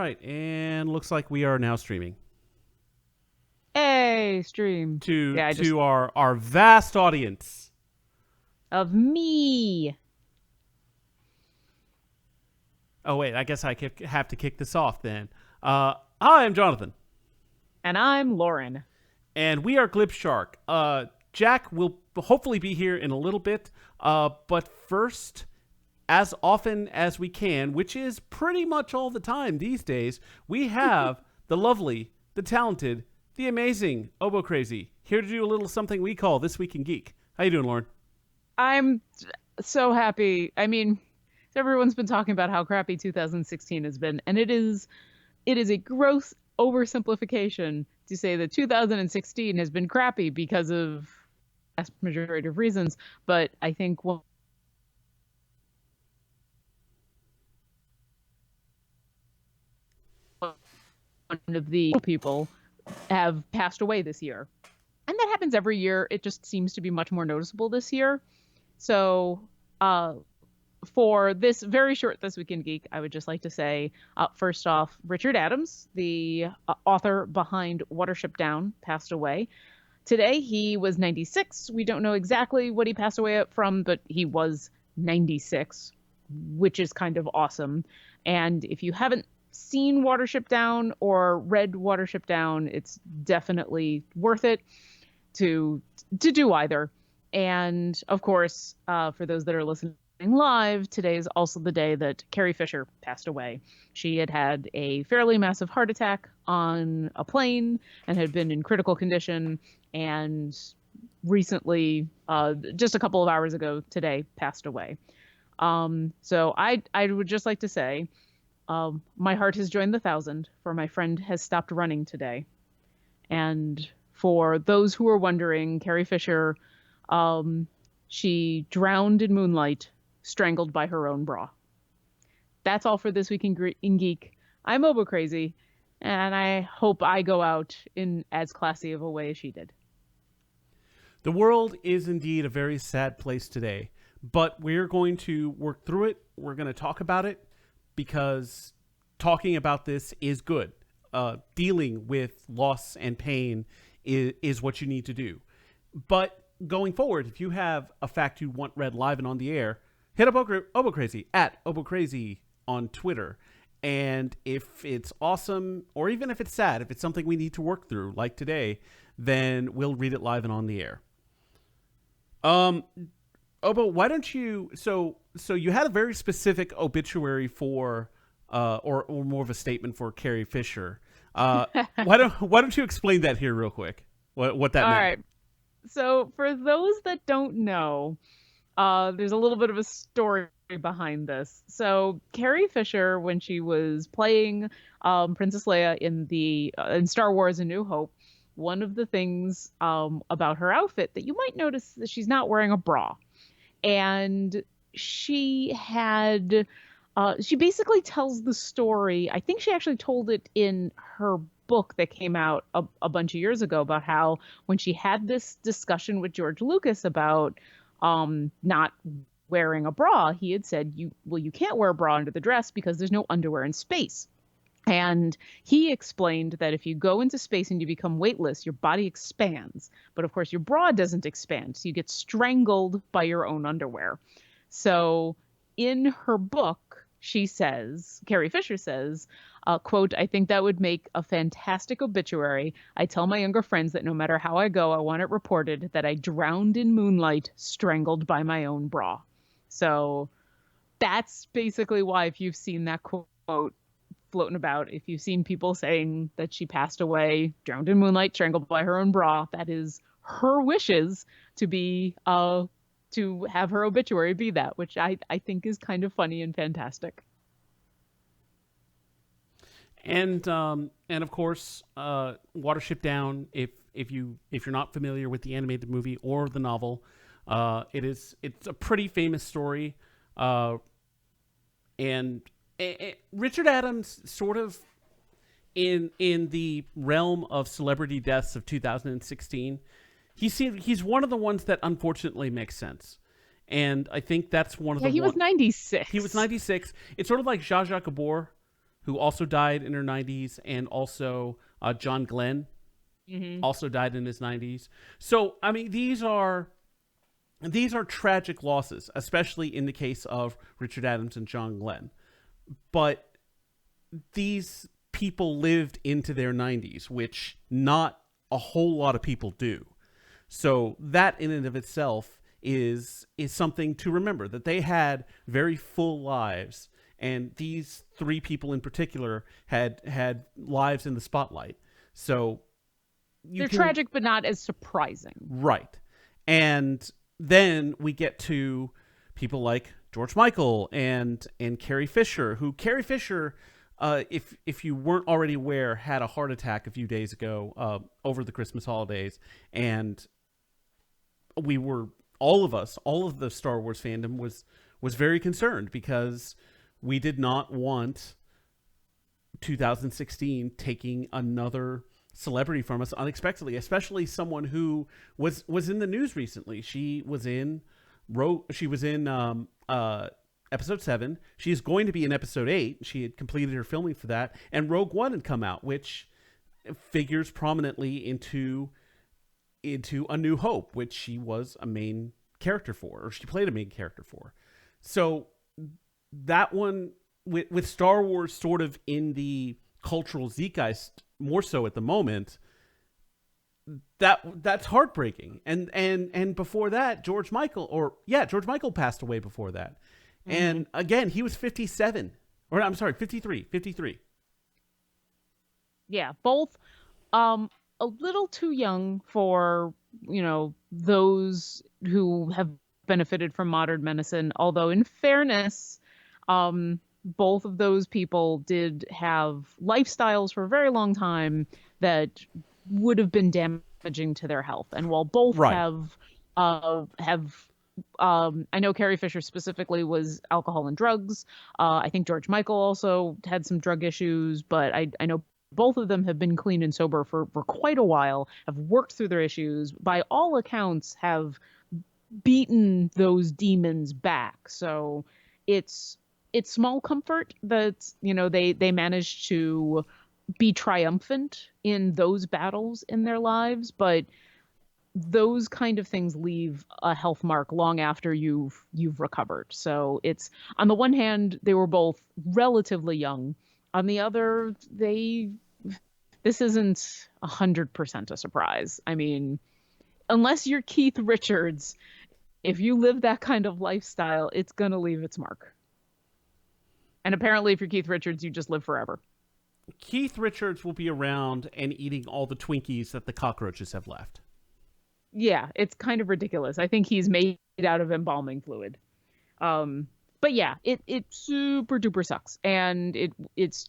right, and looks like we are now streaming Hey, stream. to Yeah, I just to our vast audience. of me. Oh wait, I guess have to kick this off then. Hi, I'm Jonathan, And I'm Lauren. and we are Glib Shark. Jack will hopefully be here in a little bit, but first, as often as we can, which is pretty much all the time these days, we have the lovely, the talented, the amazing Obo Crazy here to do a little something we call This Week in Geek. How you doing, Lauren? I'm so happy. I mean, everyone's been talking about how crappy 2016 has been, and it is a gross oversimplification to say that 2016 has been crappy because of vast majority of reasons, but I think one of the people have passed away this year. And that happens every year. It just seems to be much more noticeable this year. So, for this very short This Week in Geek, I would just like to say, first off, Richard Adams, the author behind Watership Down, passed away. Today, he was 96. We don't know exactly what he passed away from, but he was 96, which is kind of awesome. And if you haven't seen Watership Down or read Watership Down, it's definitely worth it to do either. And of course, for those that are listening live, today is also the day that Carrie Fisher passed away. She had had a fairly massive heart attack on a plane and had been in critical condition, and recently, just a couple of hours ago today, passed away. So I would just like to say, my heart has joined the thousand, for my friend has stopped running today. And for those who are wondering, Carrie Fisher, she drowned in moonlight, strangled by her own bra. That's all for This Week in Geek. I'm Obo Crazy, and I hope I go out in as classy of a way as she did. The world is indeed a very sad place today, but we're going to work through it. We're going to talk about it because talking about this is good. Dealing with loss and pain is what you need to do. But going forward, if you have a fact you want read live and on the air, hit up Obo Crazy at Obo Crazy on Twitter. And if it's awesome, or even if it's sad, if it's something we need to work through, like today, then we'll read it live and on the air. Obo, why don't you? So you had a very specific obituary for, or more of a statement for Carrie Fisher. Why don't you explain that here real quick? What that All meant? right. So for those that don't know, there's a little bit of a story behind this. So Carrie Fisher, when she was playing Princess Leia in Star Wars: A New Hope, one of the things about her outfit that you might notice that she's not wearing a bra, and she basically tells the story. I think she actually told it in her book that came out a bunch of years ago about how when she had this discussion with George Lucas about not wearing a bra, he had said, you can't wear a bra under the dress because there's no underwear in space. And he explained that if you go into space and you become weightless, your body expands. But of course, your bra doesn't expand. So you get strangled by your own underwear. So in her book, Carrie Fisher says, quote, "I think that would make a fantastic obituary. I tell my younger friends that no matter how I go, I want it reported that I drowned in moonlight, strangled by my own bra." So that's basically why, if you've seen that quote floating about, if you've seen people saying that she passed away, drowned in moonlight, strangled by her own bra, that is her wishes to have her obituary be that, which I think is kind of funny and fantastic. And of course, Watership Down. If you're not familiar with the animated movie or the novel, it's a pretty famous story, and Richard Adams sort of in the realm of celebrity deaths of 2016. He's one of the ones that unfortunately makes sense. And I think that's one of the He was 96. He was 96. It's sort of like Zsa Zsa Gabor, who also died in her 90s, and also John Glenn Hmm. also died in his 90s. So, I mean, these are tragic losses, especially in the case of Richard Adams and John Glenn. But these people lived into their 90s, which not a whole lot of people do. So that in and of itself is something to remember, that they had very full lives, and these three people in particular had lives in the spotlight. So They're tragic, but not as surprising. right. And then we get to people like George Michael and Carrie Fisher, who Carrie Fisher, if you weren't already aware, had a heart attack a few days ago over the Christmas holidays, and we were all of the Star Wars fandom was very concerned because we did not want 2016 taking another celebrity from us unexpectedly, especially someone who was in the news recently. She was in episode 7. She's going to be in episode 8. She had completed her filming for that, and Rogue One had come out, which figures prominently into A New Hope, which she was a main character for, or she played a main character for. So that one with Star Wars sort of in the cultural zeitgeist more so at the moment, that's heartbreaking. And before that, George Michael passed away before that. Mm-hmm. And again, he was 57, or I'm sorry, 53. Yeah, both a little too young for, those who have benefited from modern medicine, although in fairness, both of those people did have lifestyles for a very long time that would have been damaging to their health. And while both right. have I know Carrie Fisher specifically was alcohol and drugs. I think George Michael also had some drug issues, but I know both of them have been clean and sober for quite a while, have worked through their issues, by all accounts have beaten those demons back. So it's small comfort that, they managed to be triumphant in those battles in their lives, but those kind of things leave a health mark long after you've recovered. So it's, on the one hand, they were both relatively young. On the other, this isn't 100% a surprise. I mean, unless you're Keith Richards, if you live that kind of lifestyle, it's going to leave its mark. And apparently, if you're Keith Richards, you just live forever. Keith Richards will be around and eating all the Twinkies that the cockroaches have left. Yeah, it's kind of ridiculous. I think he's made out of embalming fluid. But yeah, it super duper sucks. And it's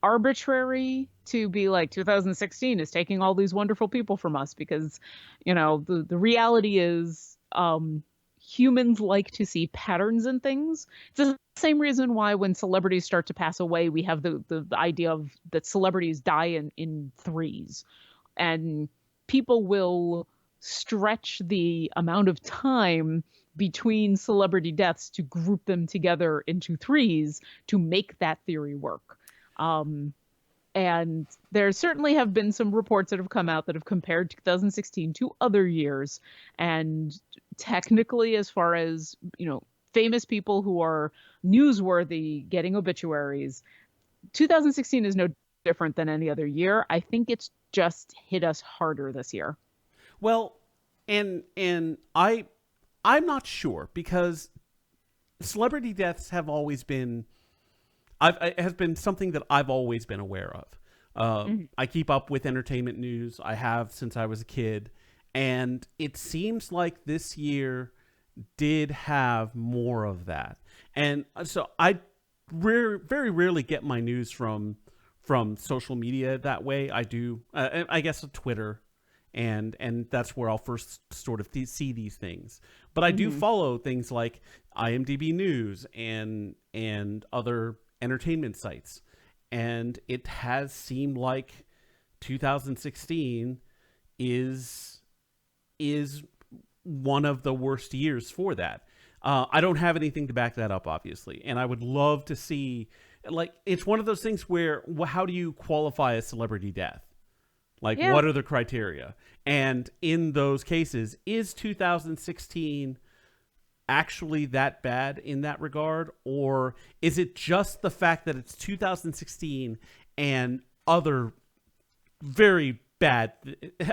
arbitrary to be like 2016 is taking all these wonderful people from us, because, the reality is, humans like to see patterns in things. It's the same reason why when celebrities start to pass away, we have the idea of that celebrities die in threes. And people will stretch the amount of time between celebrity deaths to group them together into threes to make that theory work. And there certainly have been some reports that have come out that have compared 2016 to other years. And technically, as far as, famous people who are newsworthy getting obituaries, 2016 is no different than any other year. I think it's just hit us harder this year. Well, and I'm not sure, because celebrity deaths have always been it has been something that I've always been aware of. I keep up with entertainment news. I have since I was a kid, and it seems like this year did have more of that. And so I very rarely get my news from social media that way. I do, I guess, Twitter, and that's where I'll first sort of see these things. But I do follow things like IMDb News and other entertainment sites, and it has seemed like 2016 is one of the worst years for that. I don't have anything to back that up, obviously, and I would love to see. Like, it's one of those things where how do you qualify a celebrity death? Like, Yeah. what are the criteria? And in those cases, is 2016 actually that bad in that regard? Or is it just the fact that it's 2016 and other very bad,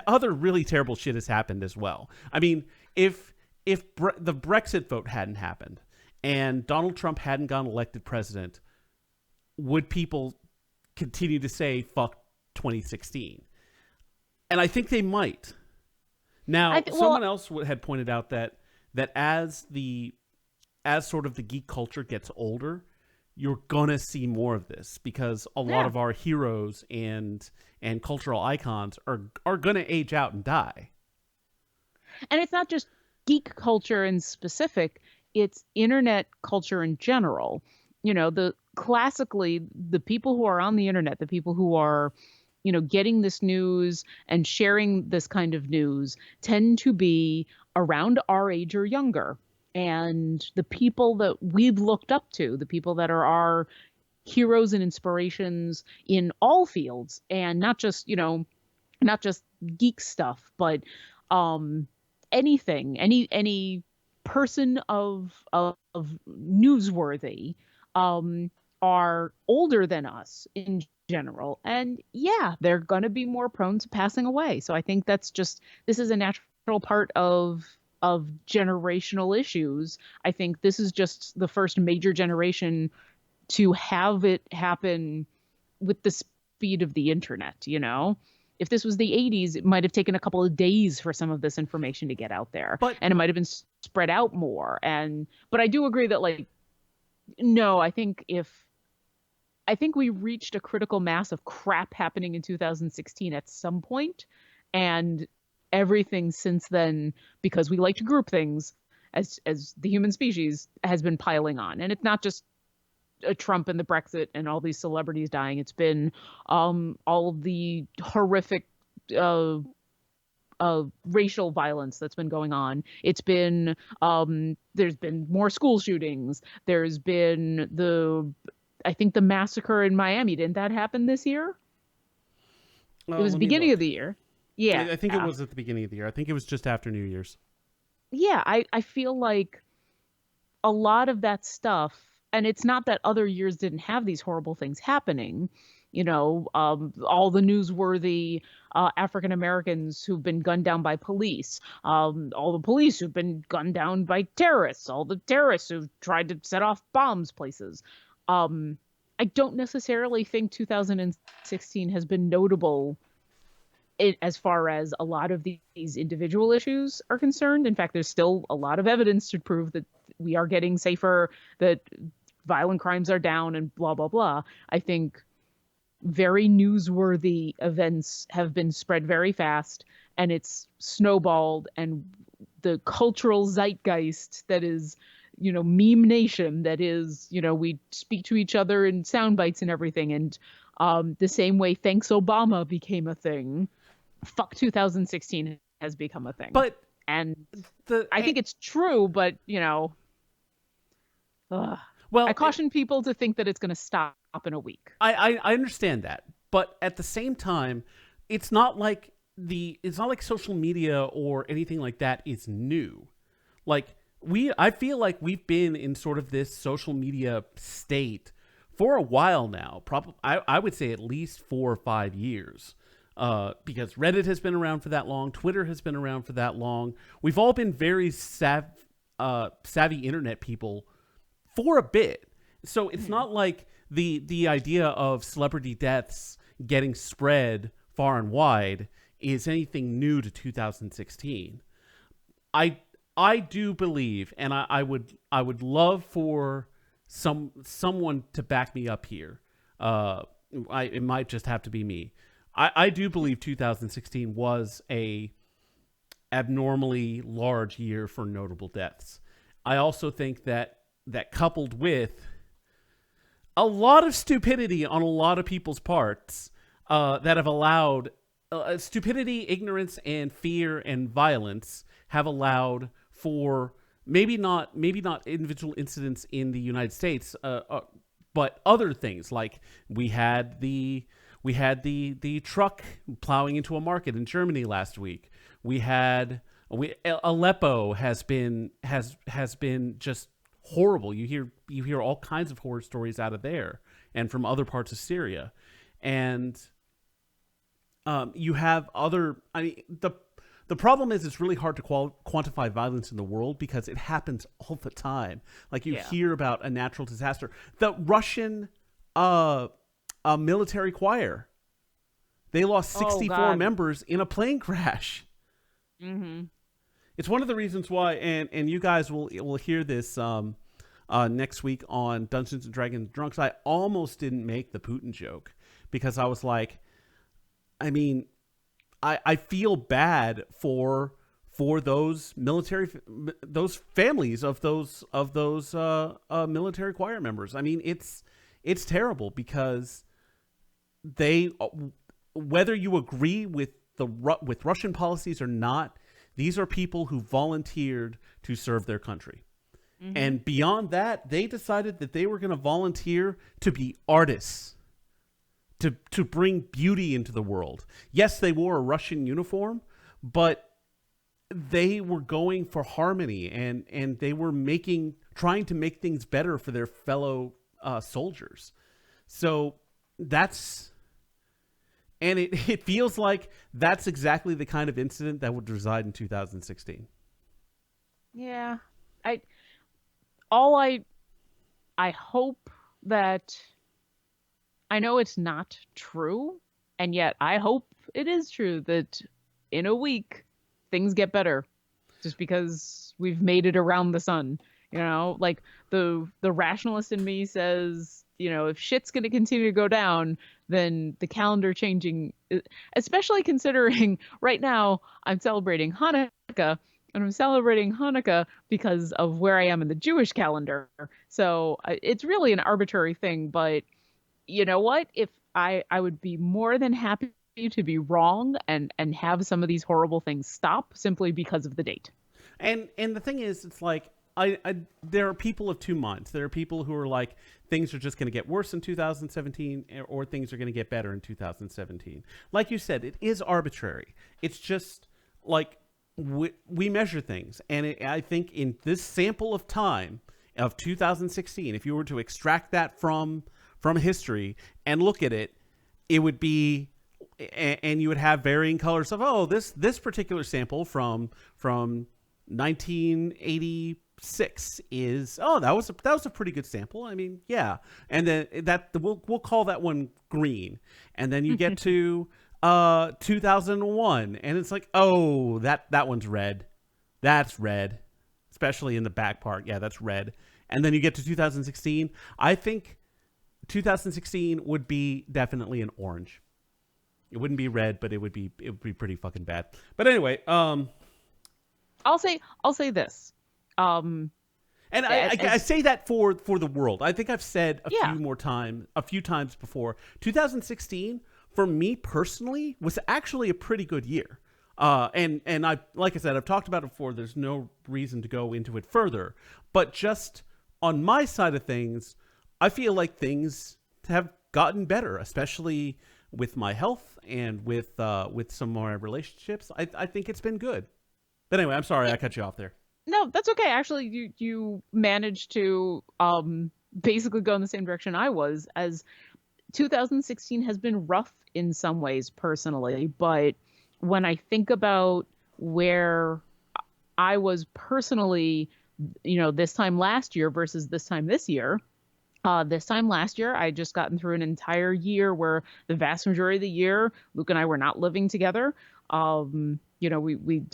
other really terrible shit has happened as well? I mean, if the Brexit vote hadn't happened and Donald Trump hadn't gotten elected president, would people continue to say fuck 2016? And I think they might. Now, someone else had pointed out that as sort of the geek culture gets older, you're gonna see more of this because a lot of our heroes and cultural icons are gonna age out and die. And it's not just geek culture in specific, it's internet culture in general. Classically, the people who are on the internet, the people who are, getting this news and sharing this kind of news tend to be around our age or younger. And the people that we've looked up to, the people that are our heroes and inspirations in all fields, and not just geek stuff, but anything, any person of newsworthy, are older than us in general, and they're going to be more prone to passing away. So I think this is a natural part of generational issues. I think this is just the first major generation to have it happen with the speed of the internet. If this was the 80s, it might have taken a couple of days for some of this information to get out there, and it might have been spread out more. But I do agree that, like, no, I think we reached a critical mass of crap happening in 2016 at some point, and everything since then, because we like to group things as the human species, has been piling on. And it's not just Trump and the Brexit and all these celebrities dying. It's been all of the horrific racial violence that's been going on. It's been there's been more school shootings. There's been I think the massacre in Miami. Didn't that happen this year? It was beginning of the year. Yeah. I think it was at the beginning of the year. I think it was just after New Year's. Yeah, I feel like a lot of that stuff, and it's not that other years didn't have these horrible things happening. All the newsworthy African Americans who've been gunned down by police, all the police who've been gunned down by terrorists, all the terrorists who've tried to set off bombs places. I don't necessarily think 2016 has been notable as far as a lot of these individual issues are concerned. In fact, there's still a lot of evidence to prove that we are getting safer, that violent crimes are down, and blah, blah, blah. I think very newsworthy events have been spread very fast, and it's snowballed, and the cultural zeitgeist that is, meme nation, that is, we speak to each other in sound bites and everything. And the same way Thanks Obama became a thing, fuck 2016 has become a thing. I think it's true, but well, I caution people to think that it's going to stop in a week. I understand that, but at the same time, it's not like social media or anything like that is new. Like, I feel like we've been in sort of this social media state for a while now. Probably, I would say at least 4 or 5 years. Because Reddit has been around for that long, Twitter has been around for that long. We've all been very savvy internet people for a bit. So it's not like the idea of celebrity deaths getting spread far and wide is anything new to 2016. I do believe, and I would love for someone to back me up here. It might just have to be me. I do believe 2016 was a abnormally large year for notable deaths. I also think that coupled with a lot of stupidity on a lot of people's parts that have allowed stupidity, ignorance, and fear and violence have allowed for maybe not individual incidents in the United States, but other things like we had the truck plowing into a market in Germany last week. Aleppo has been just horrible. You hear all kinds of horror stories out of there and from other parts of Syria, and you have other. I mean, the problem is it's really hard to quantify violence in the world because it happens all the time. Like you hear about a natural disaster. The Russian military choir, they lost 64 members in a plane crash. Mm-hmm. It's one of the reasons why, and you guys will hear this next week on Dungeons and Dragons Drunks. I almost didn't make the Putin joke because I was like, I mean, I feel bad for those those families of those military choir members. I mean, it's terrible because they, whether you agree with with Russian policies or not, these are people who volunteered to serve their country. Mm-hmm. And beyond that, they decided that they were going to volunteer to be artists, to bring beauty into the world. Yes, they wore a Russian uniform, but they were going for harmony, and they were trying to make things better for their fellow soldiers. So it feels like that's exactly the kind of incident that would reside in 2016. Yeah. I hope that, I know it's not true, and yet I hope it is true that in a week things get better just because we've made it around the sun. Like the rationalist in me says, if shit's going to continue to go down, then the calendar changing, especially considering right now I'm celebrating Hanukkah, and I'm celebrating Hanukkah because of where I am in the Jewish calendar. So it's really an arbitrary thing, but you know what? If I would be more than happy to be wrong and have some of these horrible things stop simply because of the date. And the thing is, it's like, there are people of two minds. There are people who are like, things are just going to get worse in 2017, or things are going to get better in 2017. Like you said, it is arbitrary. It's just like we measure things. And I think in this sample of time of 2016, if you were to extract that from history and look at it, it would be, and you would have varying colors of, oh, this particular sample from 1986 is, oh, that was a pretty good sample. I mean, yeah. And then we'll call that one green. And then you get to 2001, and it's like, oh, that one's red. That's red, especially in the back part. Yeah, that's red. And then you get to 2016. I think 2016 would be definitely an orange. It wouldn't be red, but it would be pretty fucking bad. But anyway, I'll say this. And I say that for the world. I think I've said a few times before. 2016 for me personally was actually a pretty good year. And I, like I said, I've talked about it before. There's no reason to go into it further, but just on my side of things, I feel like things have gotten better, especially with my health and with some of my relationships. I think it's been good. But anyway, I'm sorry I cut you off there. No, that's okay. Actually, you managed to basically go in the same direction I was, as 2016 has been rough in some ways personally, but when I think about where I was personally, this time last year versus this time this year, this time last year, I just gotten through an entire year where the vast majority of the year, Luke and I were not living together. We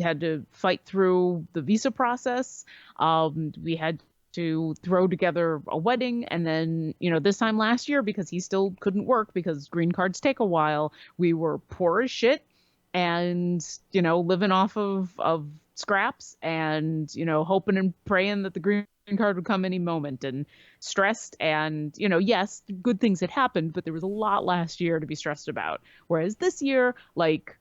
had to fight through the visa process. We had to throw together a wedding. And then, this time last year, because he still couldn't work because green cards take a while, we were poor as shit and, living off of scraps and, hoping and praying that the green card would come any moment, and stressed. And, yes, good things had happened, but there was a lot last year to be stressed about. Whereas this year, like,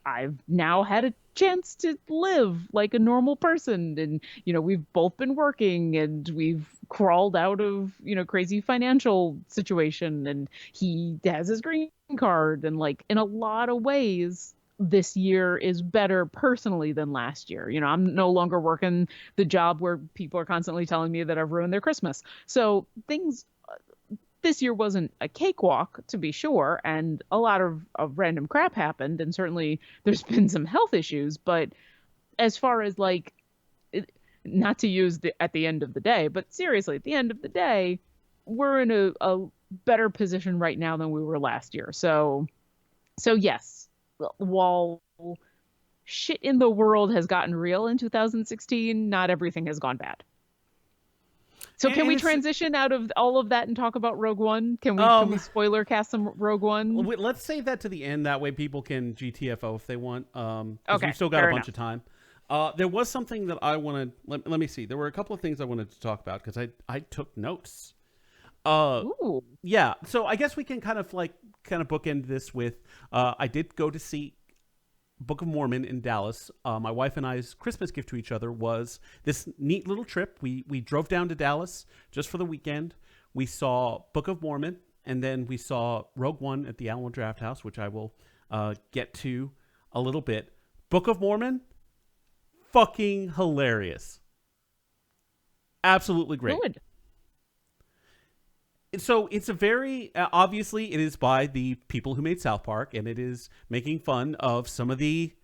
I've now had a chance to live like a normal person. And, we've both been working and we've crawled out of, crazy financial situation. And he has his green card. And like in a lot of ways, this year is better personally than last year. I'm no longer working the job where people are constantly telling me that I've ruined their Christmas. So things this year wasn't a cakewalk, to be sure, and a lot of random crap happened, and certainly there's been some health issues. But as far as like, not to use at the end of the day, but seriously, at the end of the day, we're in a better position right now than we were last year. So yes, while shit in the world has gotten real in 2016, not everything has gone bad. So can we transition out of all of that and talk about Rogue One? Can we spoiler cast some Rogue One? Let's save that to the end. That way people can GTFO if they want. Okay, we've still got a bunch of time. There was something that I wanted. Let me see. There were a couple of things I wanted to talk about because I took notes. Ooh. Yeah. So I guess we can kind of bookend this with I did go to see Book of Mormon in Dallas. My wife and I's Christmas gift to each other was this neat little trip. We drove down to Dallas just for the weekend. We saw Book of Mormon, and then we saw Rogue One at the Alamo Drafthouse, which I will get to a little bit. Book of Mormon, fucking hilarious. Absolutely great. Good. So it's a very obviously it is by the people who made South Park, and it is making fun of some of the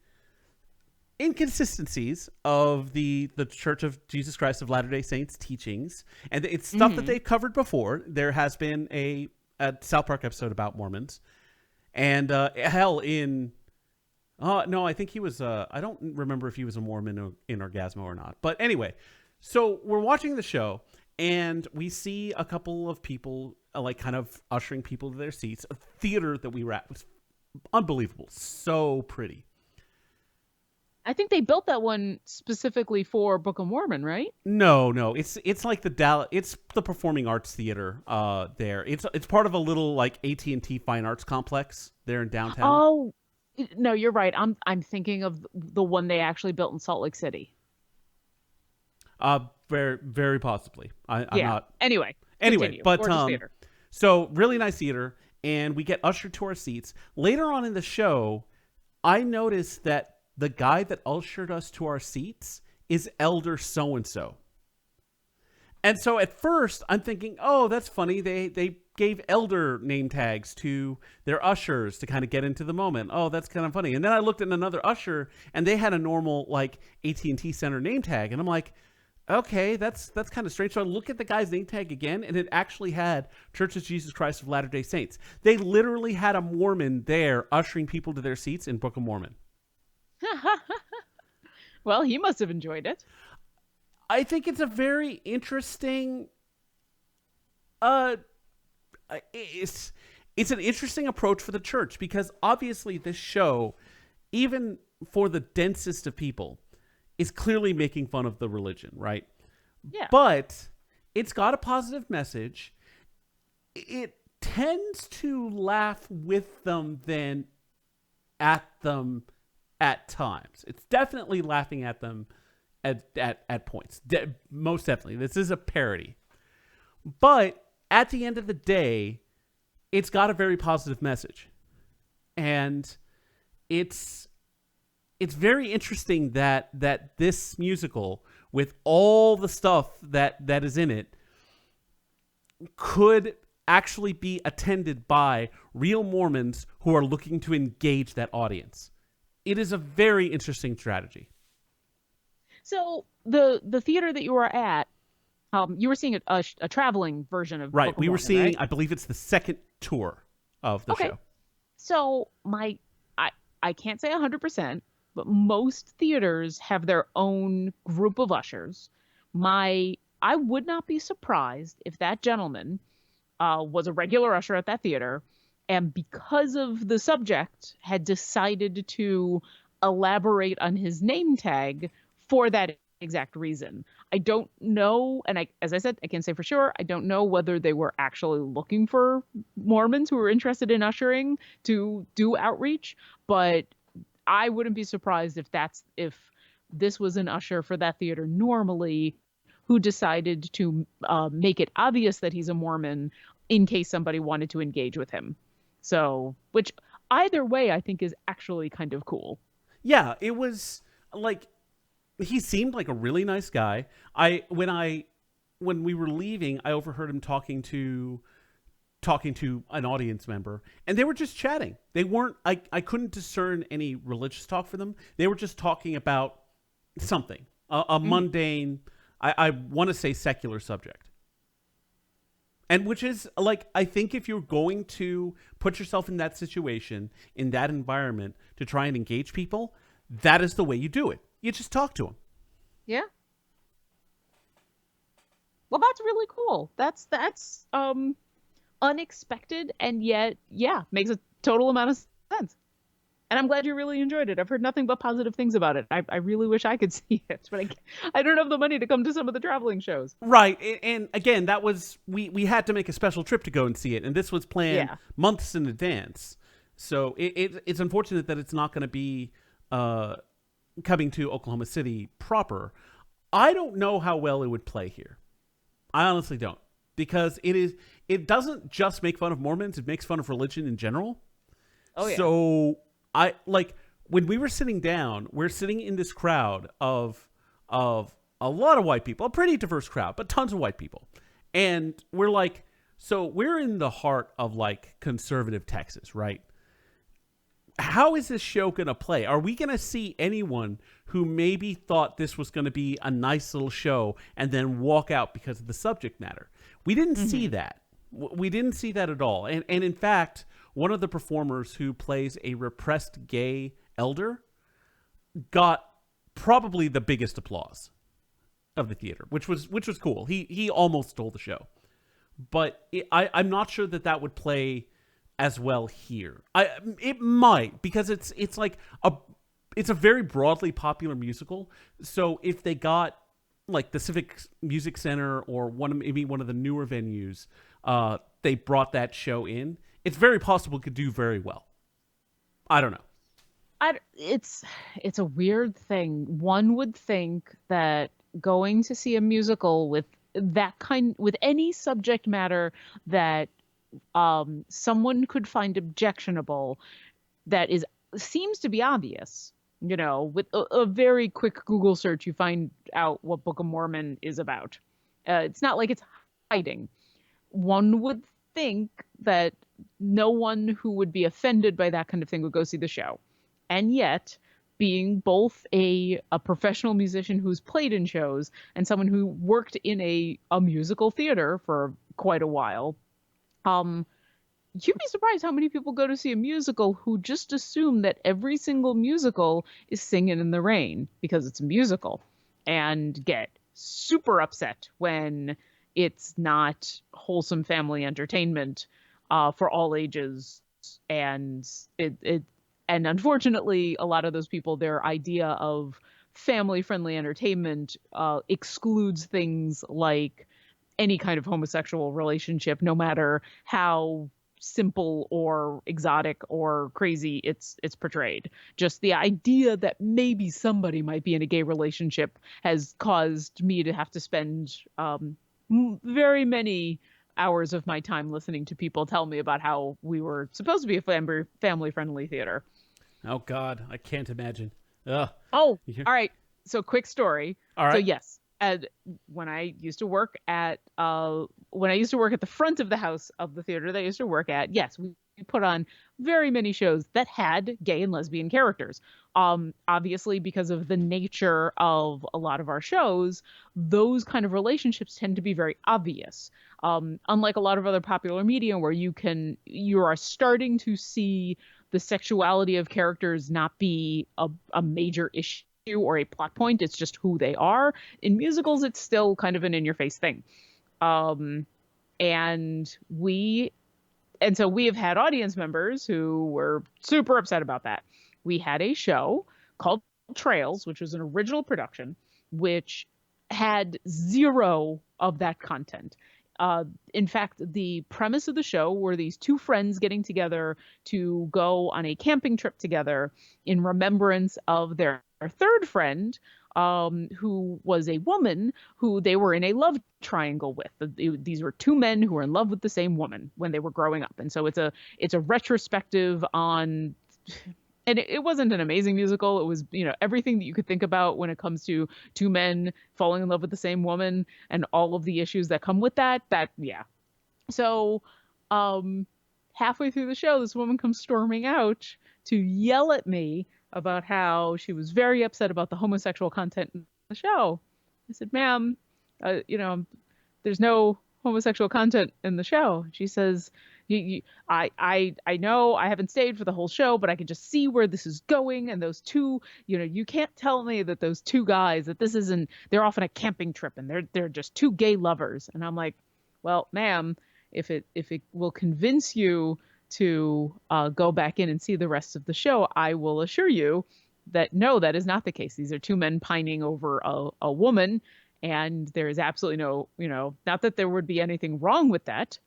inconsistencies of the Church of Jesus Christ of Latter-day Saints teachings, and it's stuff that they've covered before. There has been a South Park episode about Mormons, and hell in no, I think he was I don't remember if he was a Mormon in Orgasmo or not, but anyway, so we're watching the show. And we see a couple of people like kind of ushering people to their seats. A theater that we were at was unbelievable. So pretty. I think they built that one specifically for Book of Mormon, right? No. It's like the Dallas. It's the Performing Arts Theater there. It's part of a little like AT&T Fine Arts complex there in downtown. Oh, no, you're right. I'm thinking of the one they actually built in Salt Lake City. Very, very possibly. I'm not. Anyway, but so really nice theater, and we get ushered to our seats. Later on in the show, I noticed that the guy that ushered us to our seats is Elder so and so. And so at first, I'm thinking, oh, that's funny. They gave elder name tags to their ushers to kind of get into the moment. Oh, that's kind of funny. And then I looked at another usher, and they had a normal like AT&T Center name tag, and I'm like, okay, that's kind of strange. So I look at the guy's name tag again, and it actually had Church of Jesus Christ of Latter-day Saints. They literally had a Mormon there ushering people to their seats in Book of Mormon. Well, he must have enjoyed it. I think it's a very interesting. It's an interesting approach for the church, because obviously this show, even for the densest of people, is clearly making fun of the religion, right? Yeah. But it's got a positive message. It tends to laugh with them than at them at times. It's definitely laughing at them at points. Most definitely. This is a parody. But at the end of the day, it's got a very positive message. And it's very interesting that this musical, with all the stuff that is in it, could actually be attended by real Mormons who are looking to engage that audience. It is a very interesting strategy. So the theater that you were at, you were seeing a traveling version of right. Book of We were Mormon, seeing, right? I believe it's the second tour of the show. So I can't say 100%, but most theaters have their own group of ushers. I would not be surprised if that gentleman was a regular usher at that theater, and because of the subject, had decided to elaborate on his name tag for that exact reason. I don't know, and as I said, I can't say for sure. I don't know whether they were actually looking for Mormons who were interested in ushering to do outreach, but I wouldn't be surprised if this was an usher for that theater normally who decided to make it obvious that he's a Mormon in case somebody wanted to engage with him. So, which either way, I think is actually kind of cool. Yeah, it was like he seemed like a really nice guy. When we were leaving, I overheard him talking to an audience member, and they were just chatting. They weren't I couldn't discern any religious talk for them. They were just talking about something, a mundane, I want to say secular subject. And which is like, I think if you're going to put yourself in that situation, in that environment to try and engage people, that is the way you do it. You just talk to them. Yeah. Well, that's really cool. That's unexpected, and yet, yeah, makes a total amount of sense. And I'm glad you really enjoyed it. I've heard nothing but positive things about it. I really wish I could see it, but I don't have the money to come to some of the traveling shows. Right. And again, that was, we had to make a special trip to go and see it. And this was planned months in advance. So it's unfortunate that it's not going to be coming to Oklahoma City proper. I don't know how well it would play here. I honestly don't. Because it doesn't just make fun of Mormons, it makes fun of religion in general. Oh, yeah. So I like when we were sitting down, we're sitting in this crowd of a lot of white people, a pretty diverse crowd, but tons of white people. And we're like, so we're in the heart of like conservative Texas, right? How is this show going to play? Are we going to see anyone who maybe thought this was going to be a nice little show and then walk out because of the subject matter? We didn't see that. We didn't see that at all. And in fact, one of the performers who plays a repressed gay elder got probably the biggest applause of the theater, which was cool. He almost stole the show. But I'm not sure that would play as well here. It might, because it's like it's a very broadly popular musical. So if they got like the Civic Music Center or maybe one of the newer venues, they brought that show in, it's very possible it could do very well. I don't know. It's a weird thing. One would think that going to see a musical with with any subject matter that someone could find objectionable, that seems to be obvious. You know, with a very quick Google search, you find out what Book of Mormon is about. It's not like it's hiding. One would think that no one who would be offended by that kind of thing would go see the show. And yet, being both a professional musician who's played in shows and someone who worked in a musical theater for quite a while, you'd be surprised how many people go to see a musical who just assume that every single musical is Singing in the Rain because it's a musical, and get super upset when it's not wholesome family entertainment for all ages. And and unfortunately, a lot of those people, their idea of family-friendly entertainment excludes things like any kind of homosexual relationship, no matter how simple or exotic or crazy it's portrayed. Just the idea that maybe somebody might be in a gay relationship has caused me to have to spend very many hours of my time listening to people tell me about how we were supposed to be a family-friendly theater. Oh God, I can't imagine. Ugh. Oh, all right. So quick story. All right. So yes, and when I used to work at the front of the house of the theater that I used to work at, yes, we put on very many shows that had gay and lesbian characters. Obviously, because of the nature of a lot of our shows, those kind of relationships tend to be very obvious. Unlike a lot of other popular media where you are starting to see the sexuality of characters not be a major issue or a plot point. It's just who they are. In musicals, it's still kind of an in-your-face thing. And so we have had audience members who were super upset about that. We had a show called Trails, which was an original production, which had zero of that content. in fact, the premise of the show were these two friends getting together to go on a camping trip together in remembrance of their third friend, who was a woman who they were in a love triangle with. These were two men who were in love with the same woman when they were growing up, and so it's a retrospective on. And it wasn't an amazing musical. It was, everything that you could think about when it comes to two men falling in love with the same woman and all of the issues that come with that. Yeah. So, halfway through the show, this woman comes storming out to yell at me about how she was very upset about the homosexual content in the show. I said, ma'am, there's no homosexual content in the show. She says, I know I haven't stayed for the whole show, but I can just see where this is going. And those two, you can't tell me that those two guys, that this isn't, they're off on a camping trip and they're just two gay lovers. And I'm like, well, ma'am, if it will convince you to go back in and see the rest of the show, I will assure you that no, that is not the case. These are two men pining over a woman, and there is absolutely no, not that there would be anything wrong with that,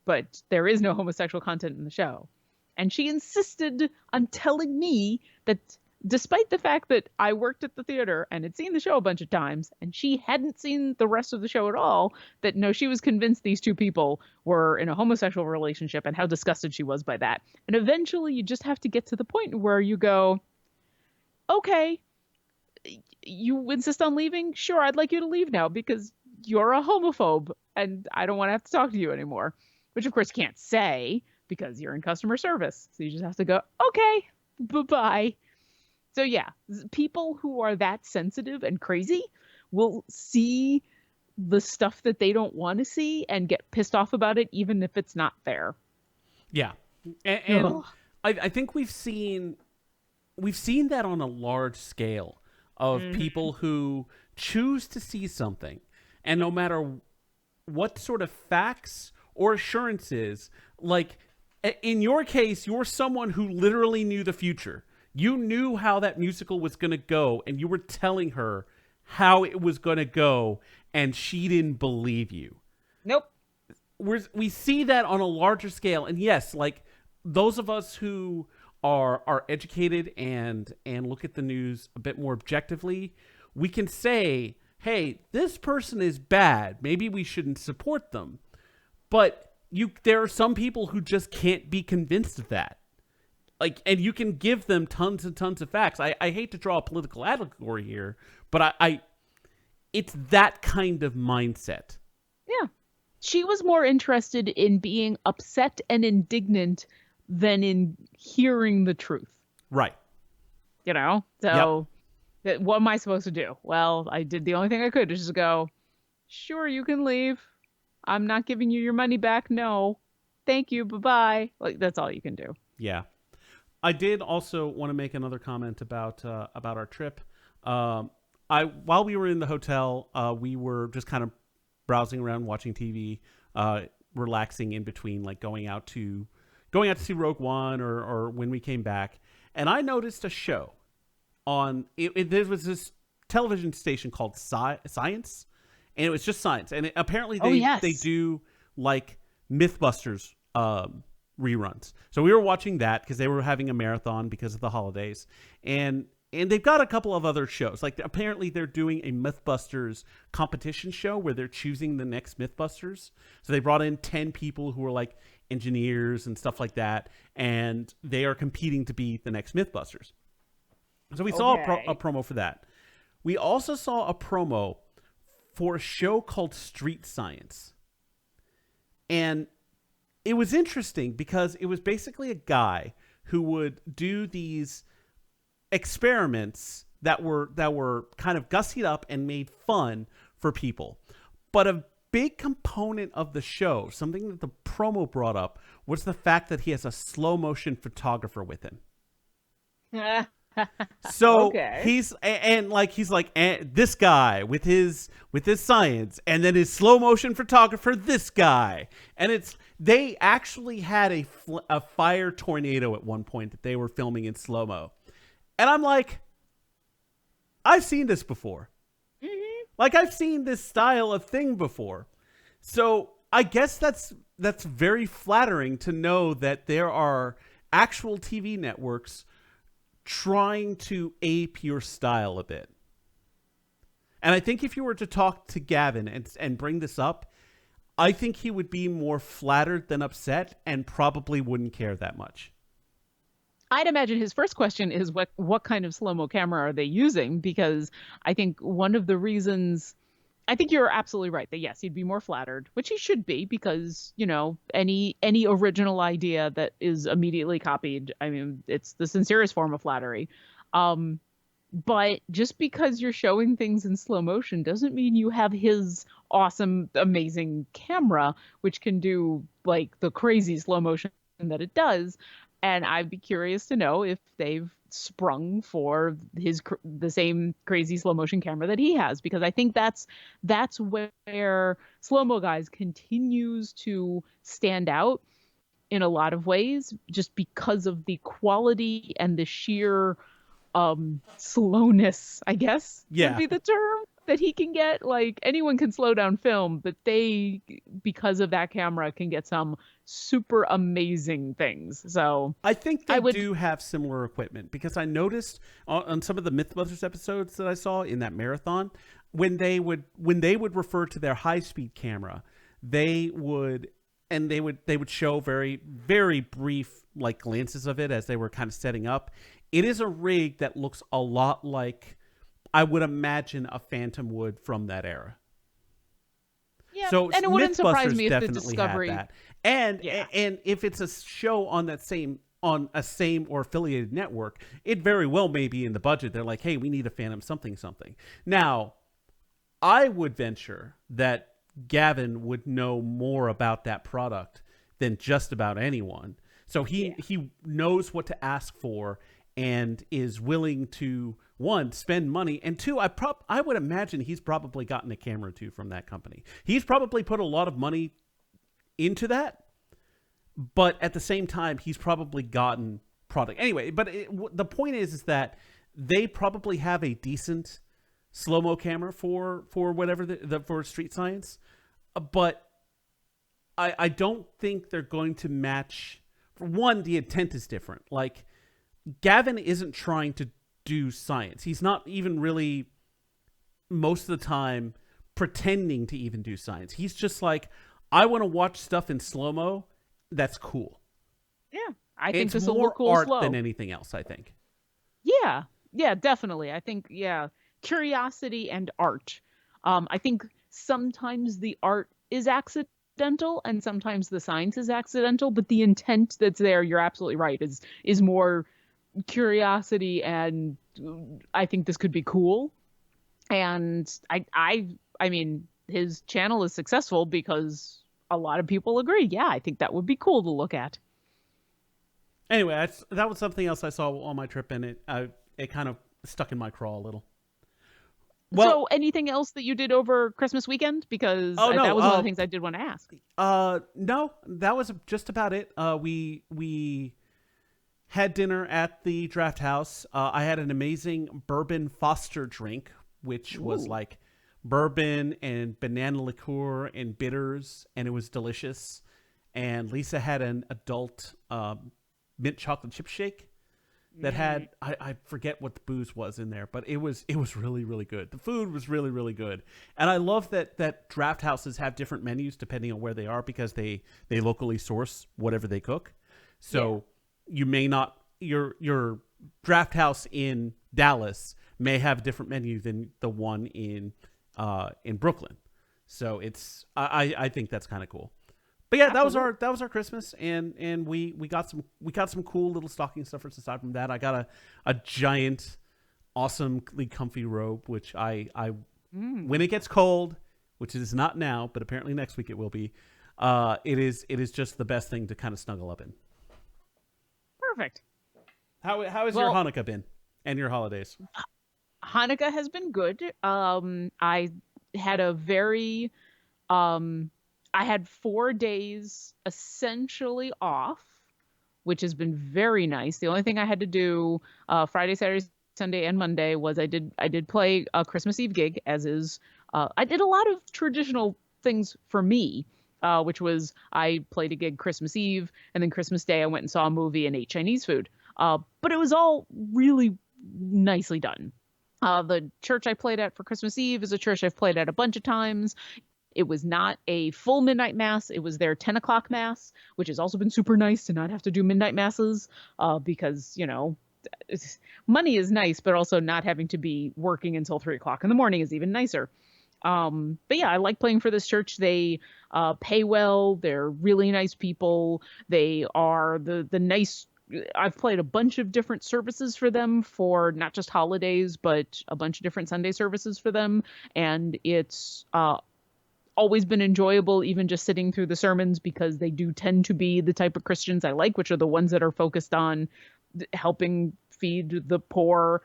but there is no homosexual content in the show. And she insisted on telling me that despite the fact that I worked at the theater and had seen the show a bunch of times, and she hadn't seen the rest of the show at all, that no, she was convinced these two people were in a homosexual relationship and how disgusted she was by that. And eventually you just have to get to the point where you go, okay, you insist on leaving? Sure, I'd like you to leave now because you're a homophobe and I don't want to have to talk to you anymore. Which, of course, you can't say because you're in customer service. So you just have to go, okay, bye-bye. So, yeah, people who are that sensitive and crazy will see the stuff that they don't want to see and get pissed off about it, even if it's not there. Yeah. And I think we've seen that on a large scale of people who choose to see something. And no matter what sort of facts or assurances, like in your case, you're someone who literally knew the future. You knew how that musical was going to go, and you were telling her how it was going to go, and she didn't believe you. Nope. We see that on a larger scale, and yes, like those of us who are educated and look at the news a bit more objectively, we can say, hey, this person is bad. Maybe we shouldn't support them. But there are some people who just can't be convinced of that. Like, and you can give them tons and tons of facts. I hate to draw a political allegory here, but it's that kind of mindset. Yeah. She was more interested in being upset and indignant than in hearing the truth. Right. So what am I supposed to do? Well, I did the only thing I could, is just go, sure, you can leave. I'm not giving you your money back. No. Thank you. Bye-bye. Like, that's all you can do. Yeah. I did also want to make another comment about our trip. While we were in the hotel, we were just kind of browsing around, watching TV, relaxing in between, like going out to see Rogue One or when we came back. And I noticed a show on there was this television station called Science, and it was just science. And apparently they do like Mythbusters reruns. So we were watching that because they were having a marathon because of the holidays. And they've got a couple of other shows. Like apparently they're doing a Mythbusters competition show where they're choosing the next Mythbusters. So they brought in 10 people who are like engineers and stuff like that, and they are competing to be the next Mythbusters. So we saw a promo for that. We also saw a promo for a show called Street Science. And it was interesting because it was basically a guy who would do these experiments that were kind of gussied up and made fun for people. But a big component of the show, something that the promo brought up, was the fact that he has a slow motion photographer with him. So he's like this guy with his science, and then his slow motion photographer, this guy, and they actually had a fire tornado at one point that they were filming in slow mo, and I'm like, I've seen this before. Mm-hmm. Like I've seen this style of thing before. So I guess that's very flattering to know that there are actual TV networks trying to ape your style a bit. And I think if you were to talk to Gavin and bring this up, I think he would be more flattered than upset and probably wouldn't care that much. I'd imagine his first question is what kind of slow-mo camera are they using? Because I think one of the reasons I think you're absolutely right that yes, he'd be more flattered, which he should be because, any original idea that is immediately copied, I mean, it's the sincerest form of flattery. Um, but just because you're showing things in slow motion doesn't mean you have his awesome, amazing camera, which can do like the crazy slow motion that it does. And I'd be curious to know if they've sprung for the same crazy slow motion camera that he has, because I think that's where slow mo guys continues to stand out in a lot of ways, just because of the quality and the sheer slowness, I guess would Yeah. be the term that he can get. Like anyone can slow down film, but they, because of that camera, can get some super amazing things. So I think I they would do have similar equipment because I noticed on some of the Mythbusters episodes that I saw in that marathon, when they would refer to their high speed camera, they would they would show very very brief like glances of it as they were kind of setting up. It is a rig that looks a lot like I would imagine a Phantom would from that era. yeah, So and it wouldn't surprise Mythbusters me if the definitely had Discovery, that, and yeah, and if it's a show on that same on a same or affiliated network, it very well may be in the budget. They're like, hey, we need a Phantom something something. Now, I would venture that Gavin would know more about that product than just about anyone. So yeah. he knows what to ask for and is willing to one spend money, and two I would imagine he's probably gotten a camera or two from that company. He's probably put a lot of money into that, but at the same time he's probably gotten product anyway. But the point is that they probably have a decent slow mo camera for whatever for Street Science, but I don't think they're going to match. For one, the intent is different. Like Gavin isn't trying to do science. He's not even really most of the time pretending to even do science. He's just like, I want to watch stuff in slow mo. That's cool. Yeah, I think It's this will more look cool art slow. than anything else, I think. Yeah, yeah, definitely. I think, yeah, curiosity and art. I think sometimes the art is accidental and sometimes the science is accidental, but the intent that's there, you're absolutely right, is more curiosity and I think this could be cool. And I mean, his channel is successful because a lot of people agree. Yeah, I think that would be cool to look at. Anyway, that was something else I saw on my trip, and it kind of stuck in my craw a little. So, Well, anything else that you did over Christmas weekend? Because oh that no, was one of the things I did want to ask. no, that was just about it. We had dinner at the Draft House. I had an amazing bourbon Foster drink, which was Ooh. like bourbon and banana liqueur and bitters, and it was delicious. And Lisa had an adult mint chocolate chip shake that had I forget what the booze was in there, but it was really really good. The food was really really good, and I love that draft houses have different menus depending on where they are because they locally source whatever they cook. So you may not your draft house in Dallas may have a different menu than the one in Brooklyn. So I think that's kind of cool. But yeah, Absolutely. that was our Christmas, and we got some cool little stocking stuffers aside from that. I got a giant, awesomely comfy robe, which I when it gets cold, which it is not now, but apparently next week it will be. It is just the best thing to kind of snuggle up in. Perfect. How has your Well, Hanukkah been and your holidays? Hanukkah has been good. I had a very um I had 4 days essentially off, which has been very nice. The only thing I had to do Friday, Saturday, Sunday, and Monday was I did play a Christmas Eve gig, as is I did a lot of traditional things for me. which was I played a gig Christmas Eve, and then Christmas Day I went and saw a movie and ate Chinese food. But it was all really nicely done. The church I played at for Christmas Eve is a church I've played at a bunch of times. It was not a full midnight mass. It was their 10 o'clock mass, which has also been super nice to not have to do midnight masses because, money is nice, but also not having to be working until 3 o'clock in the morning is even nicer. But yeah, I like playing for this church. They pay well. They're really nice people. They are the nice. I've played a bunch of different services for them for not just holidays, but a bunch of different Sunday services for them. And it's always been enjoyable, even just sitting through the sermons, because they do tend to be the type of Christians I like, which are the ones that are focused on helping feed the poor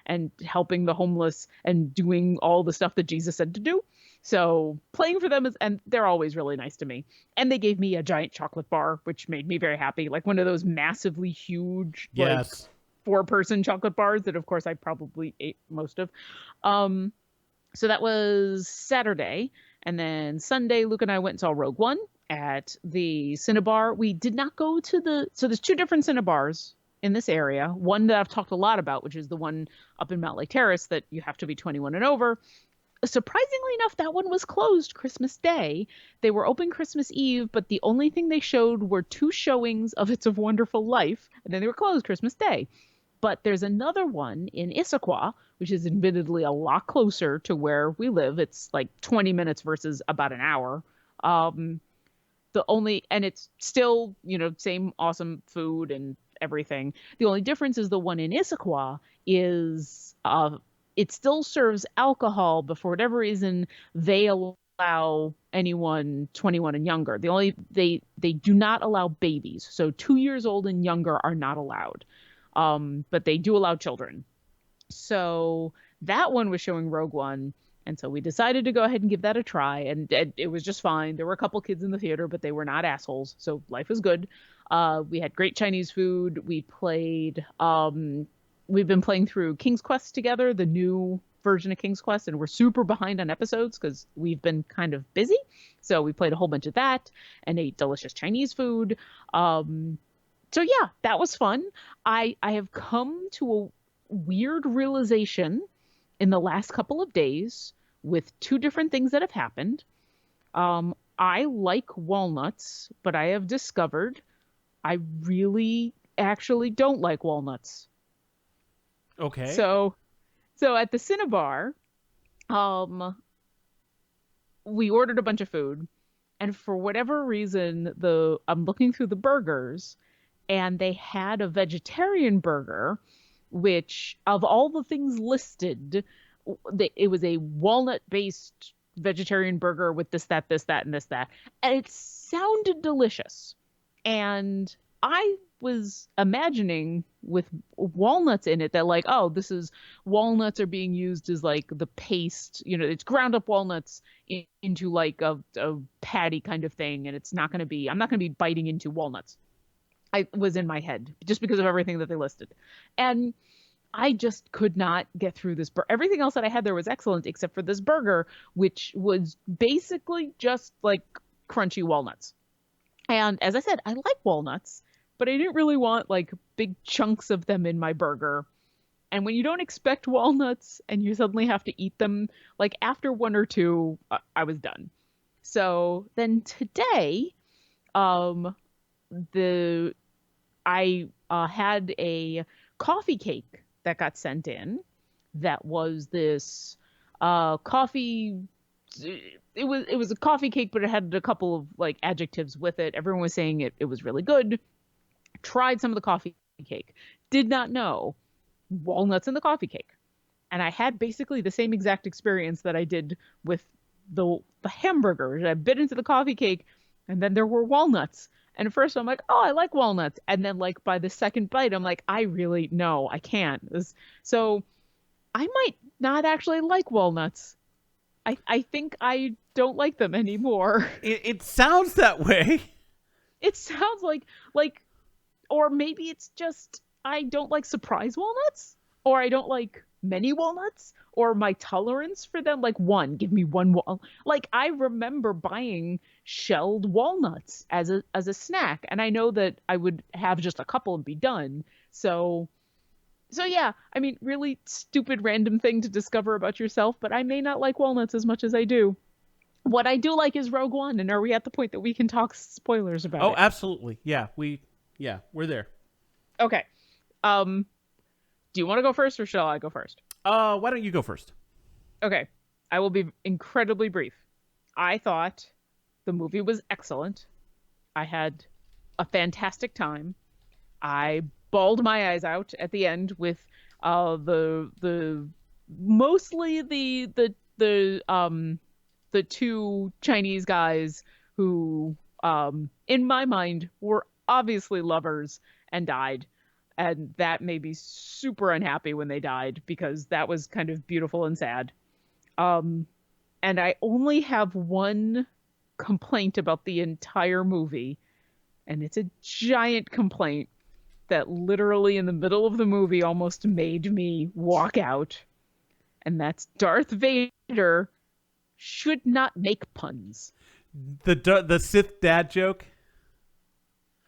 and helping the homeless and doing all the stuff that Jesus said to do. So playing for them and they're always really nice to me. And they gave me a giant chocolate bar, which made me very happy. Like one of those massively huge, Yes. like 4-person chocolate bars that of course I probably ate most of. So that was Saturday. And then Sunday, Luke and I went and saw Rogue One at the Cinnabar. We did not go to so there's 2 different Cinnabars in this area. One that I've talked a lot about, which is the one up in Mount Lake Terrace that you have to be 21 and over. Surprisingly enough, that one was closed Christmas Day. They were open Christmas Eve, but the only thing they showed were 2 showings of It's a Wonderful Life, and then they were closed Christmas Day. But there's another one in Issaquah, which is admittedly a lot closer to where we live. It's like 20 minutes versus about an hour. And it's still, same awesome food and everything. The only difference is the one in Issaquah is it still serves alcohol, but for whatever reason, they allow anyone 21 and younger. They do not allow babies. So 2 years old and younger are not allowed. But they do allow children. So that one was showing Rogue One. And so we decided to go ahead and give that a try. And it was just fine. There were a couple kids in the theater, but they were not assholes. So life was good. We had great Chinese food. We played, we've been playing through King's Quest together, the new version of King's Quest. And we're super behind on episodes because we've been kind of busy. So we played a whole bunch of that and ate delicious Chinese food. So yeah, that was fun. I have come to a weird realization in the last couple of days with 2 different things that have happened. I like walnuts, but I have discovered I really actually don't like walnuts. Okay. So at the Cinnabar, we ordered a bunch of food, and for whatever reason, I'm looking through the burgers, and they had a vegetarian burger, which of all the things listed, it was a walnut-based vegetarian burger with this, that, and this, that. And it sounded delicious. And I was imagining with walnuts in it that like, oh, this is walnuts are being used as like the paste, it's ground up walnuts into like a patty kind of thing. And I'm not going to be biting into walnuts. I was in my head just because of everything that they listed. And I just could not get through this. Everything else that I had there was excellent except for this burger, which was basically just like crunchy walnuts. And as I said, I like walnuts, but I didn't really want like big chunks of them in my burger. And when you don't expect walnuts and you suddenly have to eat them, like after 1 or 2, I was done. So then today, I had a coffee cake that got sent in that was this coffee. It was a coffee cake, but it had a couple of like adjectives with it. Everyone was saying it was really good. Tried some of the coffee cake. Did not know walnuts in the coffee cake. And I had basically the same exact experience that I did with the hamburger. I bit into the coffee cake and then there were walnuts. And at first I'm like, oh, I like walnuts. And then like by the second bite, I'm like, I can't. So I might not actually like walnuts. I think I don't like them anymore. It sounds that way. It sounds like, or maybe it's just, I don't like surprise walnuts, or I don't like many walnuts or my tolerance for them. Like one, give me one like I remember buying shelled walnuts as a snack, and I know that I would have just a couple and be done. So yeah, I mean, really stupid random thing to discover about yourself, but I may not like walnuts as much as I do. What I do like is Rogue One, and are we at the point that we can talk spoilers about Oh, it? absolutely. Yeah, we're there. Okay. Um, do you want to go first or shall I go first? Why don't you go first? Okay. I will be incredibly brief. I thought the movie was excellent. I had a fantastic time. I bawled my eyes out at the end with the mostly the two Chinese guys who in my mind were obviously lovers and died, and that made me super unhappy when they died because that was kind of beautiful and sad. um and I only have one complaint about the entire movie, and it's a giant complaint that literally in the middle of the movie almost made me walk out, and that's Darth Vader should not make puns. The Sith dad joke.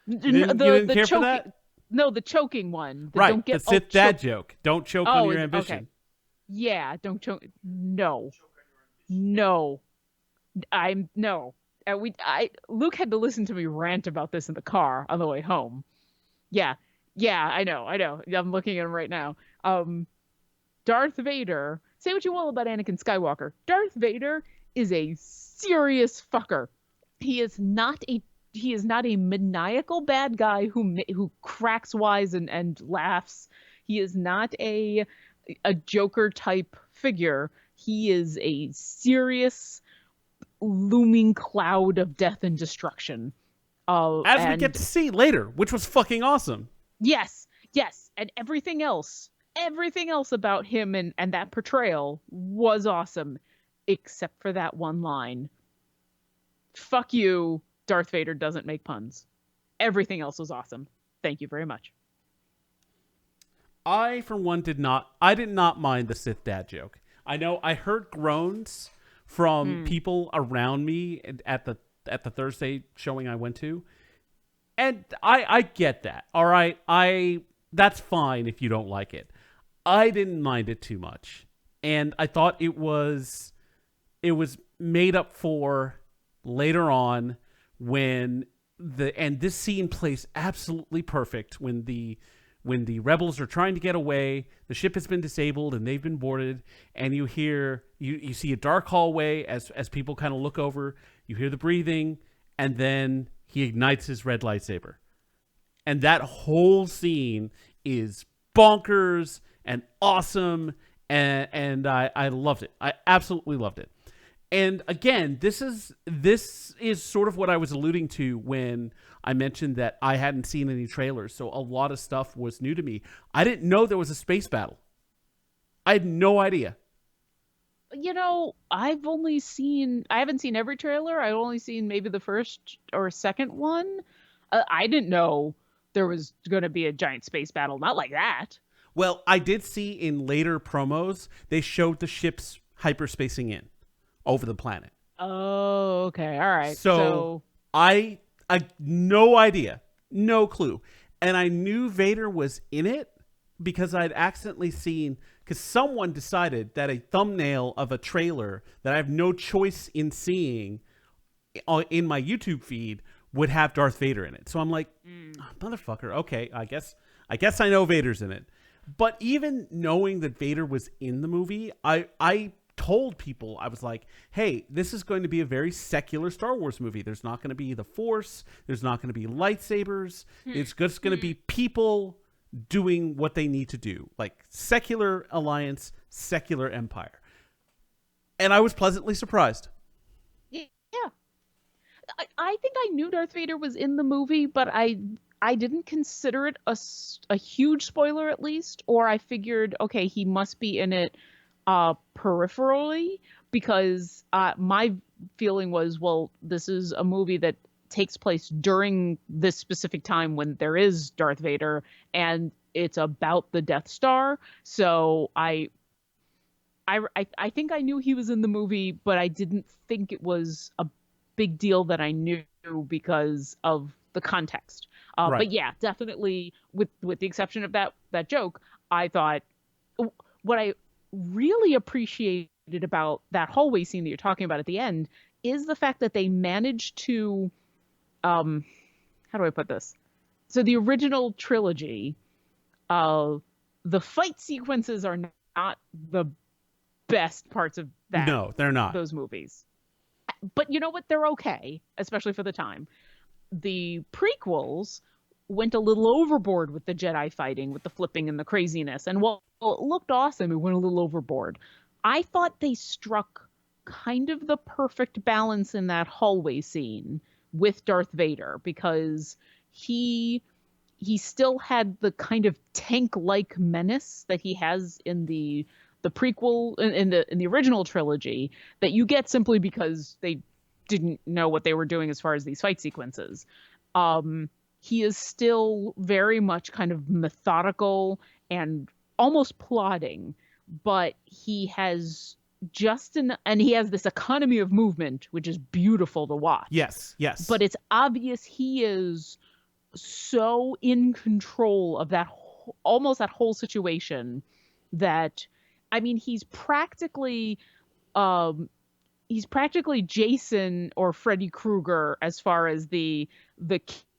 You didn't The care for choking, that, no, the choking one. The right? don't The get Sith dad joke. Don't choke on your okay. ambition. Yeah, don't choke. No, no, I'm no. And Luke had to listen to me rant about this in the car on the way home. Yeah, yeah, I know. I'm looking at him right now. Darth Vader. Say what you will about Anakin Skywalker. Darth Vader is a serious fucker. He is not a he is not a maniacal bad guy who cracks wise and laughs. He is not a Joker type figure. He is a serious looming cloud of death and destruction. As we And get to see later, which was fucking awesome. yes, yes, and everything else about him and that portrayal was awesome, except for that one line. Fuck you, Darth Vader doesn't make puns. Everything else was awesome. Thank you very much. I, for one, did not. I did not mind the Sith dad joke. I know I heard groans from people around me at the Thursday showing I went to, and I get that. All right, that's fine if you don't like it. I didn't mind it too much, and I thought it was made up for later on when and this scene plays absolutely perfect when the rebels are trying to get away, the ship has been disabled and they've been boarded, and you see a dark hallway as people kind of look over, you hear the breathing, and then he ignites his red lightsaber. And that whole scene is bonkers and awesome, and I loved it. I absolutely loved it. And again, this is sort of what I was alluding to when I mentioned that I hadn't seen any trailers, so a lot of stuff was new to me. I didn't know there was a space battle. I had no idea. I haven't seen every trailer. I've only seen maybe the first or second one. I didn't know there was going to be a giant space battle. Not like that. Well, I did see in later promos, they showed the ships hyperspacing in over the planet. Oh, okay. All right. So I no idea, no clue. And I knew Vader was in it because I'd accidentally seen, because someone decided that a thumbnail of a trailer that I have no choice in seeing in my YouTube feed would have Darth Vader in it. So I'm like, motherfucker, okay, I guess I know Vader's in it. But even knowing that Vader was in the movie, I told people, I was like, hey, this is going to be a very secular Star Wars movie. There's not going to be the Force. There's not going to be lightsabers. It's just going to be people doing what they need to do, like secular alliance, secular empire. And I was pleasantly surprised. Yeah. I think I knew Darth Vader was in the movie, but I didn't consider it a huge spoiler, at least, or I figured, okay, he must be in it peripherally, because my feeling was, well, this is a movie that takes place during this specific time when there is Darth Vader, and it's about the Death Star. So I I think I knew he was in the movie, but I didn't think it was a big deal that I knew because of the context. Right. But yeah, definitely with the exception of that joke, I thought what I really appreciated about that hallway scene that you're talking about at the end is the fact that they managed to um how do I put this? So the original trilogy, uh the fight sequences are not the best parts of that No, they're not. those movies. But you know what? They're okay, especially for the time. The prequels went a little overboard with the Jedi fighting, with the flipping and the craziness. And while it looked awesome, it went a little overboard. I thought they struck kind of the perfect balance in that hallway scene with Darth Vader because he he still had the kind of tank-like menace that he has in the prequel in the original trilogy that you get simply because they didn't know what they were doing as far as these fight sequences. He is still very much kind of methodical and almost plodding, but he has and he has this economy of movement, which is beautiful to watch. Yes, yes. But it's obvious he is so in control of almost that whole situation that, I mean, um he's practically Jason or Freddy Krueger as far as the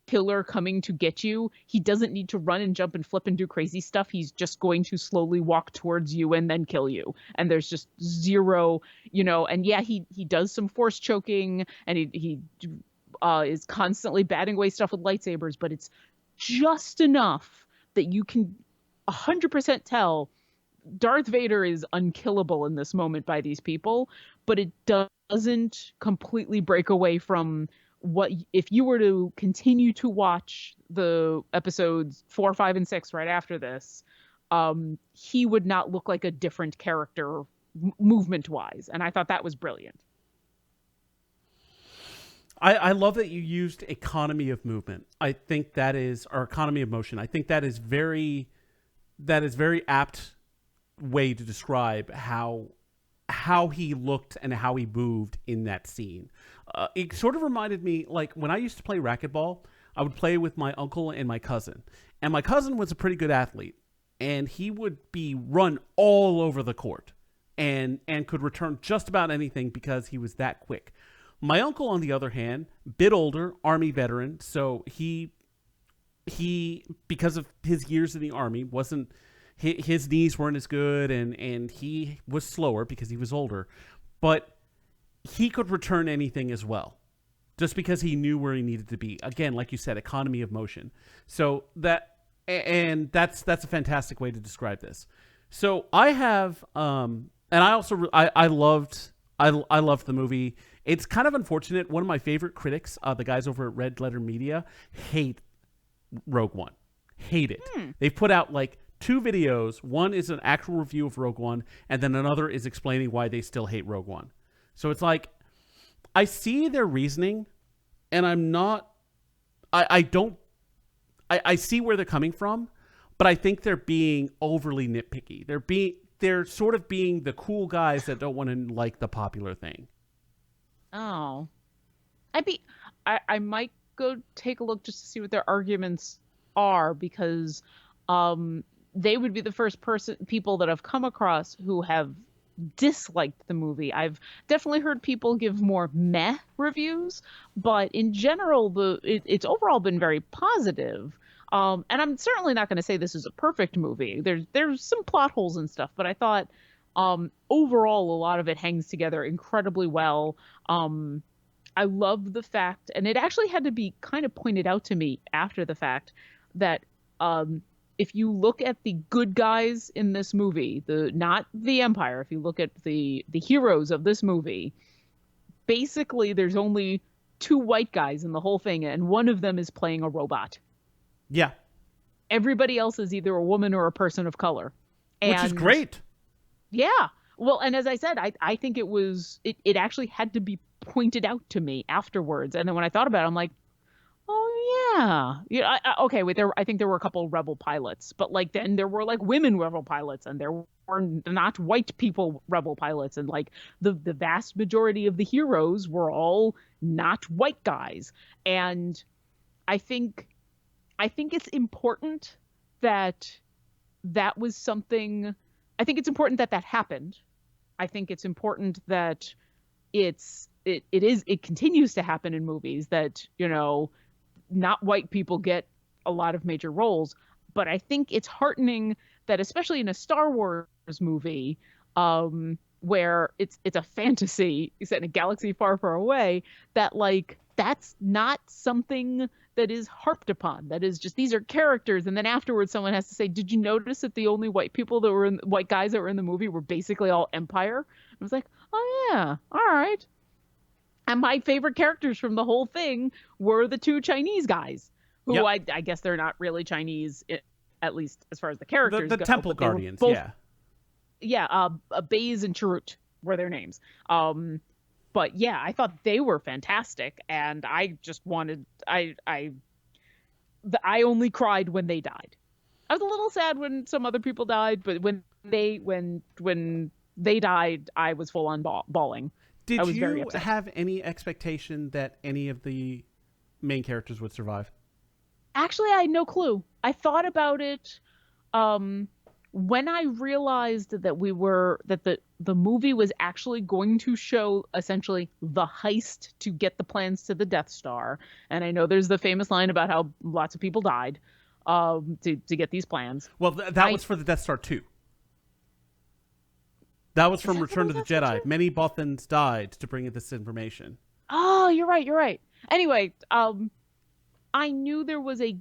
killer coming to get you. He doesn't need to run and jump and flip and do crazy stuff. He's just going to slowly walk towards you and then kill you. And there's just zero, and yeah, he does some force choking and he is constantly batting away stuff with lightsabers, but it's just enough that you can 100% tell Darth Vader is unkillable in this moment by these people, but it doesn't completely break away from what if you were to continue to watch the episodes 4, 5, and 6 right after this, he would not look like a different character movement wise. And I thought that was brilliant. I love that you used economy of movement. I think that is, or economy of motion. I think that is very apt way to describe how he looked and how he moved in that scene. It sort of reminded me, like when I used to play racquetball, I would play with my uncle and my cousin. And my cousin was a pretty good athlete, and he would be run all over the court and could return just about anything because he was that quick. My uncle, on the other hand, bit older, Army veteran, so he because of his years in the Army wasn't his knees weren't as good, and he was slower because he was older, but he could return anything as well, just because he knew where he needed to be. Again, like you said, economy of motion. So that's a fantastic way to describe this. So I have, and I also I loved the movie. It's kind of unfortunate. One of my favorite critics, the guys over at Red Letter Media, hate Rogue One. Hate it. They've put out like 2 videos. One is an actual review of Rogue One, and then another is explaining why they still hate Rogue One. So it's like, I see their reasoning, and I see where they're coming from, but I think they're being overly nitpicky. They're sort of being the cool guys that don't want to like the popular thing. Oh, I might go take a look just to see what their arguments are, because they would be the first people that I've come across who have disliked the movie. I've definitely heard people give more meh reviews, but in general, it's overall been very positive. And I'm certainly not going to say this is a perfect movie. There's some plot holes and stuff, but I thought overall a lot of it hangs together incredibly well. I love the fact, and it actually had to be kind of pointed out to me after the fact, that if you look at the good guys in this movie, not the Empire, if you look at the heroes of this movie, basically there's only 2 white guys in the whole thing, and one of them is playing a robot. Yeah. Everybody else is either a woman or a person of color. Which is great. Yeah. Well, and as I said, I think it actually had to be pointed out to me afterwards. And then when I thought about it, I'm like, oh yeah. Yeah. Okay. Wait. I think there were a couple rebel pilots, but like then there were like women rebel pilots, and there were not white people rebel pilots, and like the vast majority of the heroes were all not white guys. And I think I think it's important that that was something. I think it's important that that happened. I think it's important that it continues to happen in movies that, not white people get a lot of major roles. But I think it's heartening that, especially in a Star Wars movie, where it's a fantasy set in a galaxy far, far away, that like that's not something that is harped upon. That is just, these are characters, and then afterwards someone has to say, "Did you notice that the only white guys that were in the movie were basically all Empire?" I was like, "Oh yeah, all right." And my favorite characters from the whole thing were the two Chinese guys, who Yep. I guess they're not really Chinese, at least as far as the The characters the go. Temple But they were Guardians, both, yeah. yeah, Baze and Chirrut were their names. But yeah, I thought they were fantastic, and I just wanted I only cried when they died. I was a little sad when some other people died, but when they died, I was full on bawling. I Did was very you upset. have any expectation that any of the main characters would survive? Actually, I had no clue. I thought about it um when I realized that the movie was actually going to show essentially the heist to get the plans to the Death Star. And I know there's the famous line about how lots of people died to get these plans. Well, that I was for the Death Star 2. That was Is from that for Return the of the Death Star Jedi. 2? Many Bothans died to bring this information. Oh, you're right, you're right. Anyway, I knew there was a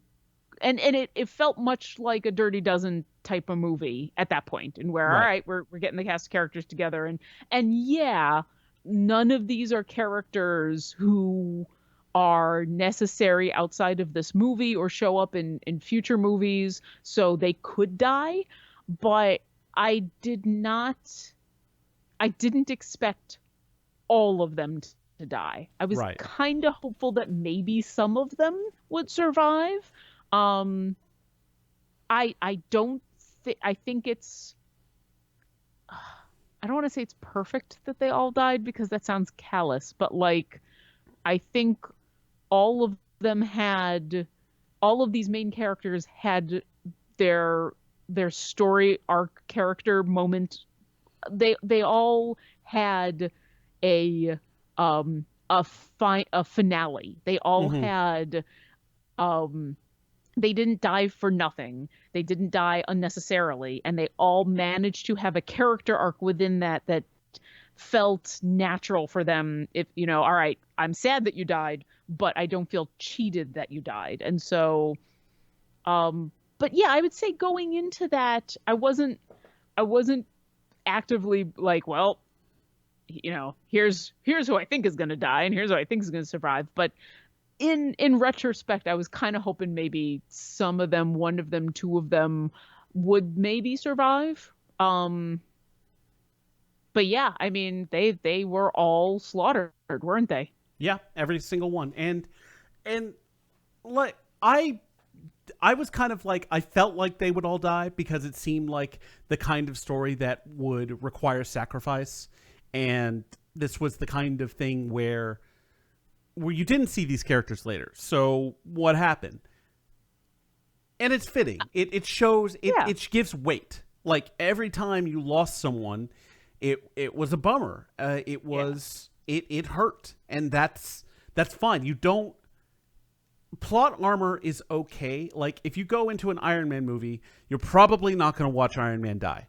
and it felt much like a Dirty Dozen type of movie at that point, and where, all Right. right, we're getting the cast of characters together, and yeah, none of these are characters who are necessary outside of this movie or show up in future movies, so they could die. But I did not I didn't expect all of them to die. I was Right. kind of hopeful that maybe some of them would survive. Um, I don't think I think it's I don't want to say it's perfect that they all died because that sounds callous, but like I think all of them had all of these main characters had their story arc character moment. They all had a a finale. They all Hmm. had um they didn't die for nothing. They didn't die unnecessarily, and they all managed to have a character arc within that felt natural for them. If, all right, I'm sad that you died, but I don't feel cheated that you died. And so but yeah, I would say going into that, I wasn't actively like, well, here's who I think is going to die and here's who I think is going to survive. But in retrospect, I was kind of hoping maybe some of them, one of them, two of them would maybe survive. But yeah, I mean, they were all slaughtered, weren't they? Yeah, every single one. And like I was kind of like, I felt like they would all die because it seemed like the kind of story that would require sacrifice, and this was the kind of thing where you didn't see these characters later. So what happened? And it's fitting. It shows Yeah. it gives weight. Like every time you lost someone, it was a bummer. It was it hurt, and that's fine. You don't plot armor is okay. Like if you go into an Iron Man movie, you're probably not going to watch Iron Man die.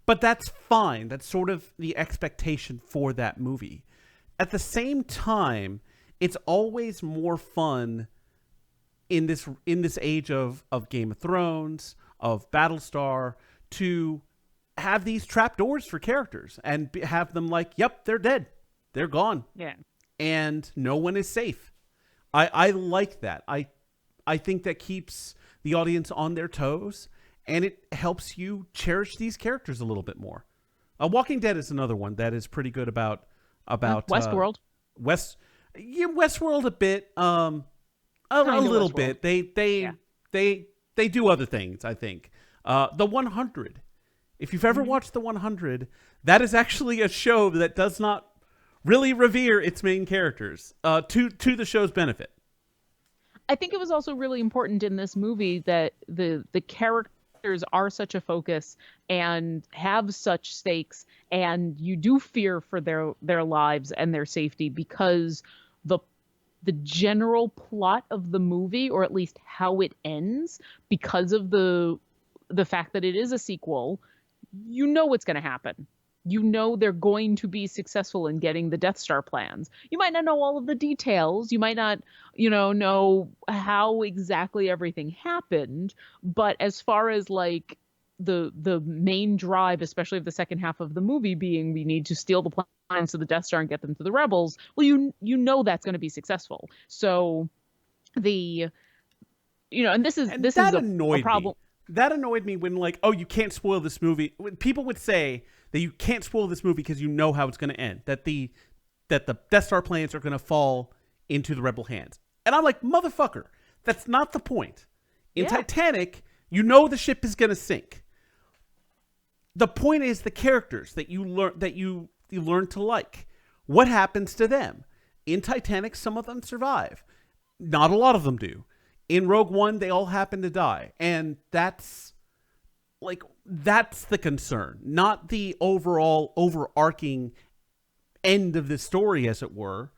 But that's fine. That's sort of the expectation for that movie. At the same time, it's always more fun in this age of Game of Thrones, of Battlestar, to have these trapdoors for characters and have them like, yep, they're dead. They're gone. Yeah. And no one is safe. I like that. I think that keeps the audience on their toes, and it helps you cherish these characters a little bit more. Walking Dead is another one that is pretty good about Westworld. West. Yeah, Westworld a bit, a Kind of little Westworld. bit. They Yeah. they do other things. I think. The 100. If you've ever hmm watched The 100, that is actually a show that does not really revere its main characters. To the show's benefit. I think it was also really important in this movie that the characters are such a focus and have such stakes, and you do fear for their lives and their safety because the the general plot of the movie, or at least how it ends, because of the fact that it is a sequel, you know what's going to happen. You know they're going to be successful in getting the Death Star plans. You might not know all of the details. You might not, know how exactly everything happened. But as far as like the main drive, especially of the second half of the movie, being we need to steal the plans to the Death Star and get them to the rebels, well, you know that's going to be successful. So the and this is And this is that a annoyed problem. me. That annoyed me when, like, oh, you can't spoil this movie. When people would say that you can't spoil this movie because you know how it's going to end. That the Death Star plans are going to fall into the rebel hands. And I'm like, motherfucker, that's not the point. In Yeah. Titanic, you know the ship is going to sink. The point is the characters that you learn to like. What happens to them? In Titanic, some of them survive. Not a lot of them do. In Rogue One, they all happen to die. And that's the concern, not the overall overarching end of the story, as it were.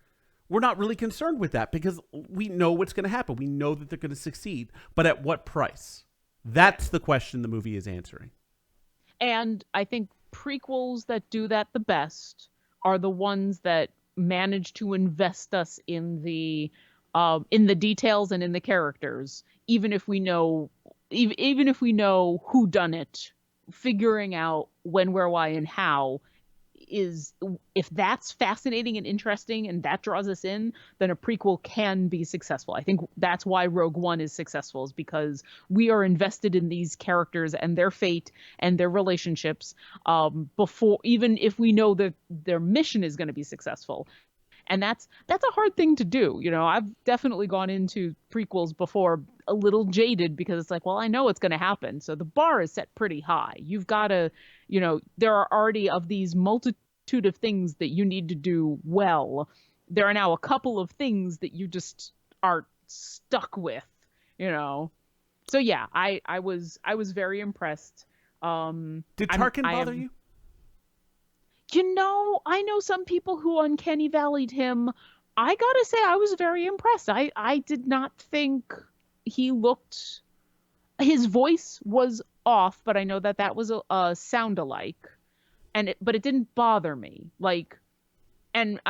We're not really concerned with that because we know what's going to happen. We know that they're going to succeed, but at what price? That's the question the movie is answering. And I think prequels that do that the best are the ones that manage to invest us in the details and in the characters, even if we know even if we know who done it, figuring out when, where, why, and how is if that's fascinating and interesting and that draws us in, then a prequel can be successful. I think that's why Rogue One is successful, is because we are invested in these characters and their fate and their relationships, before, even if we know that their mission is going to be successful. And that's a hard thing to do. I've definitely gone into prequels before a little jaded because it's like, well, I know what's going to happen, so the bar is set pretty high. You've got to, there are already of these multitude of things that you need to do well. There are now a couple of things that you just are stuck with, so yeah, I was very impressed. Did I'm Tarkin I bother am you? I know some people who uncanny valleyed him. I gotta say, I was very impressed. I did not think he looked. His voice was off, but I know that was a sound alike, but it didn't bother me. Like, and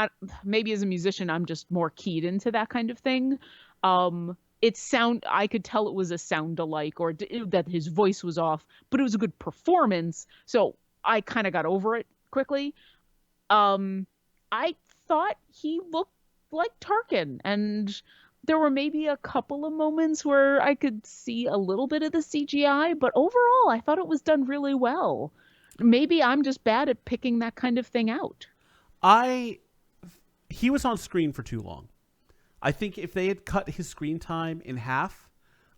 maybe as a musician, I'm just more keyed into that kind of thing. I could tell it was a sound alike, or that his voice was off, but it was a good performance. So I kind of got over it quickly. um, I thought he looked like Tarkin, and there were maybe a couple of moments where I could see a little bit of the CGI, but overall, I thought it was done really well. Maybe I'm just bad at picking that kind of thing out. I He was on screen for too long. I think if they had cut his screen time in half,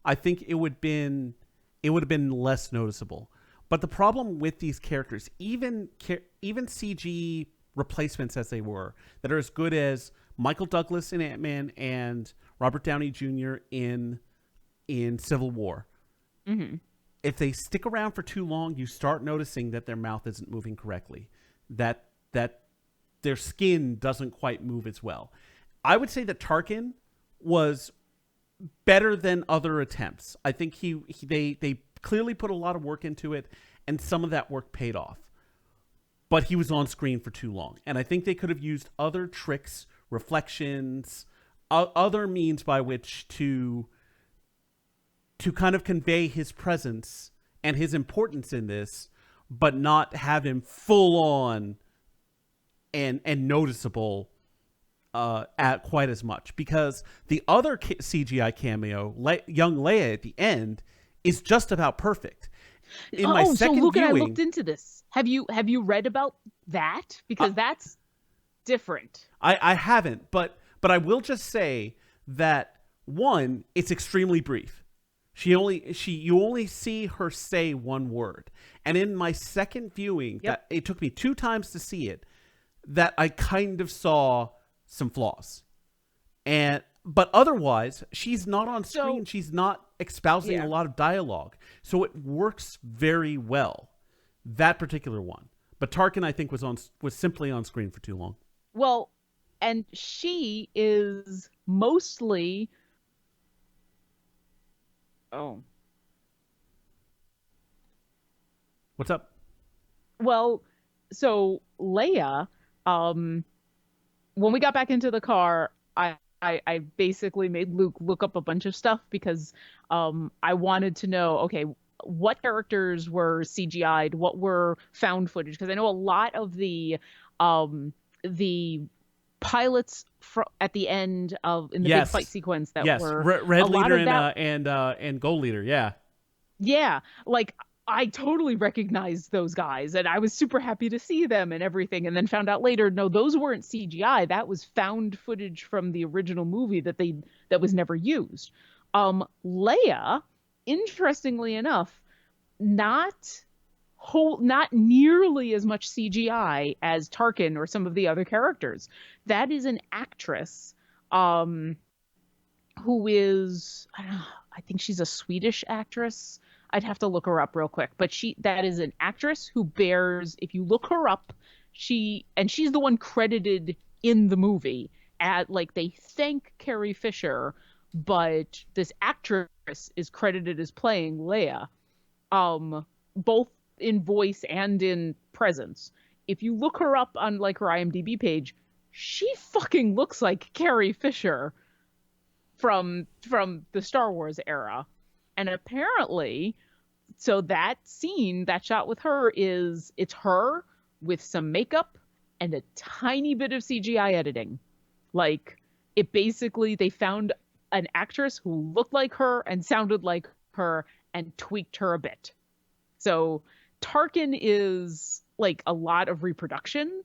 I think it would have been less noticeable. But the problem with these characters, even CG replacements as they were, that are as good as Michael Douglas in Ant-Man and Robert Downey Jr. in Civil War, hmm if they stick around for too long, you start noticing that their mouth isn't moving correctly, that their skin doesn't quite move as well. I would say that Tarkin was better than other attempts. I think they clearly put a lot of work into it, and some of that work paid off. But he was on screen for too long, and I think they could have used other tricks, reflections, other means by which to kind of convey his presence and his importance in this, but not have him full on and noticeable at quite as much. Because the other CGI cameo, young Leia at the end, is just about perfect. In my Oh, so second Luke and I viewing, looked into this. Have you read about that? Because that's different. I haven't, but But I will just say that one, it's extremely brief. You only see her say one word. And in my second viewing, that it took me 2 times to see it, that I kind of saw some flaws. But otherwise, she's not on screen. She's not espousing a lot of dialogue. So it works very well, that particular one. But Tarkin, I think, was simply on screen for too long. Well, and she is mostly... Oh. What's up? Well, so Leia, when we got back into the car, I basically made Luke look up a bunch of stuff because I wanted to know, okay, what characters were CGI'd, what were found footage, because I know a lot of the pilots at the end in the big fight sequence that were Red Leader and Gold Leader, yeah, like I totally recognized those guys and I was super happy to see them and everything, and then found out later, no, those weren't CGI. That was found footage from the original movie that was never used. Leia, interestingly enough, not nearly as much CGI as Tarkin or some of the other characters. That is an actress who is, I think she's a Swedish actress. I'd have to look her up real quick, but that is an actress who bears, if you look her up, she's the one credited in the movie they thank Carrie Fisher, but this actress is credited as playing Leia, both in voice and in presence. If you look her up on her IMDb page, she fucking looks like Carrie Fisher from the Star Wars era. And apparently, so that shot with her it's her with some makeup and a tiny bit of CGI editing. They found an actress who looked like her and sounded like her and tweaked her a bit. So Tarkin is a lot of reproduction.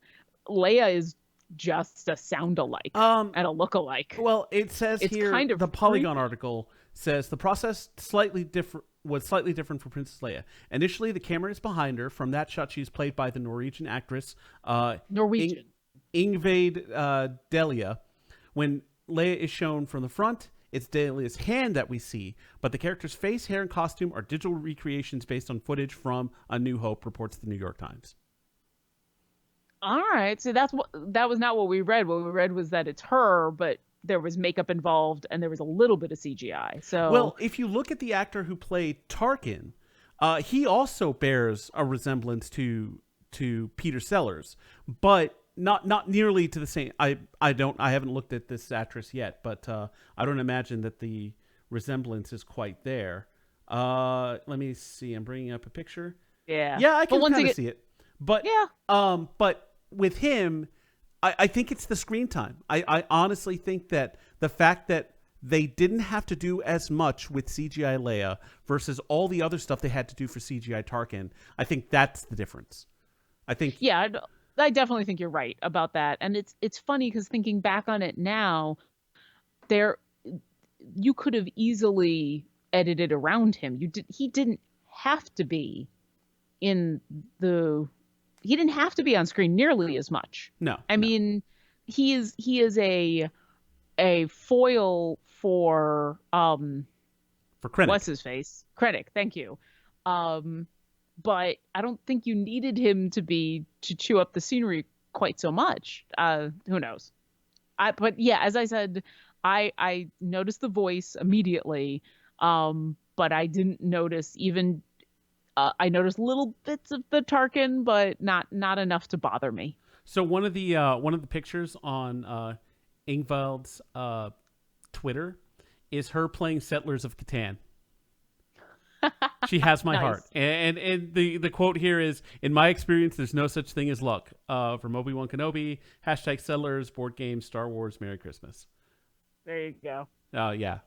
Leia is just a sound-alike and a look-alike. Well, it says it's here, kind of the Polygon article says the process was slightly different for Princess Leia. Initially, the camera is behind her. From that shot, she's played by the Norwegian actress Ingrid Delia. When Leia is shown from the front, it's Delia's hand that we see, but the character's face, hair, and costume are digital recreations based on footage from A New Hope, reports the New York Times. All right, so that was not what we read. What we read was that it's her, but there was makeup involved and there was a little bit of CGI. So, well, if you look at the actor who played Tarkin, he also bears a resemblance to Peter Sellers, but not nearly to the same. I haven't looked at this actress yet, but I don't imagine that the resemblance is quite there. Let me see. I'm bringing up a picture. Yeah, I can kind of see it. But but with him, I think it's the screen time. I honestly think that the fact that they didn't have to do as much with CGI Leia versus all the other stuff they had to do for CGI Tarkin, I think that's the difference. I think I definitely think you're right about that. And it's funny because thinking back on it now, you could have easily edited around him. He didn't have to be he didn't have to be on screen nearly as much. No. I mean, he is a foil for Krennic. What's his face? Krennic, thank you. But I don't think you needed him to chew up the scenery quite so much. Who knows? But yeah, as I said, I noticed the voice immediately, but I didn't notice even. I noticed little bits of the Tarkin, but not enough to bother me. So one of the pictures on Ingvald's Twitter is her playing Settlers of Catan. She has my heart. And the quote here is, "In my experience, there's no such thing as luck." From Obi-Wan Kenobi, #Settlers, board game, Star Wars, Merry Christmas. There you go. Oh, yeah.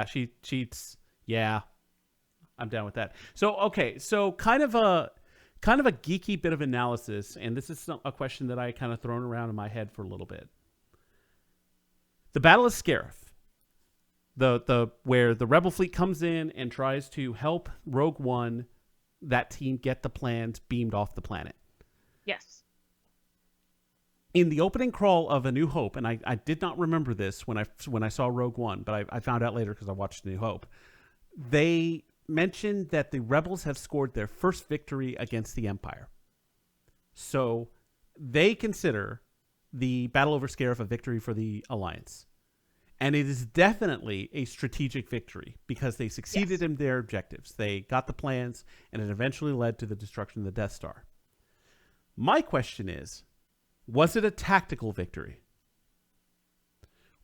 She cheats. Yeah. I'm down with that. So, okay. So kind of a geeky bit of analysis. And this is a question that I kind of thrown around in my head for a little bit. The Battle of Scarif, the where the Rebel fleet comes in and tries to help Rogue One, that team, get the plans beamed off the planet. Yes. In the opening crawl of A New Hope, and I did not remember this when I saw Rogue One, but I found out later because I watched A New Hope. They mentioned that the Rebels have scored their first victory against the Empire. So they consider the Battle over Scarif a victory for the Alliance. And it is definitely a strategic victory because they succeeded in their objectives. They got the plans, and it eventually led to the destruction of the Death Star. My question is, was it a tactical victory?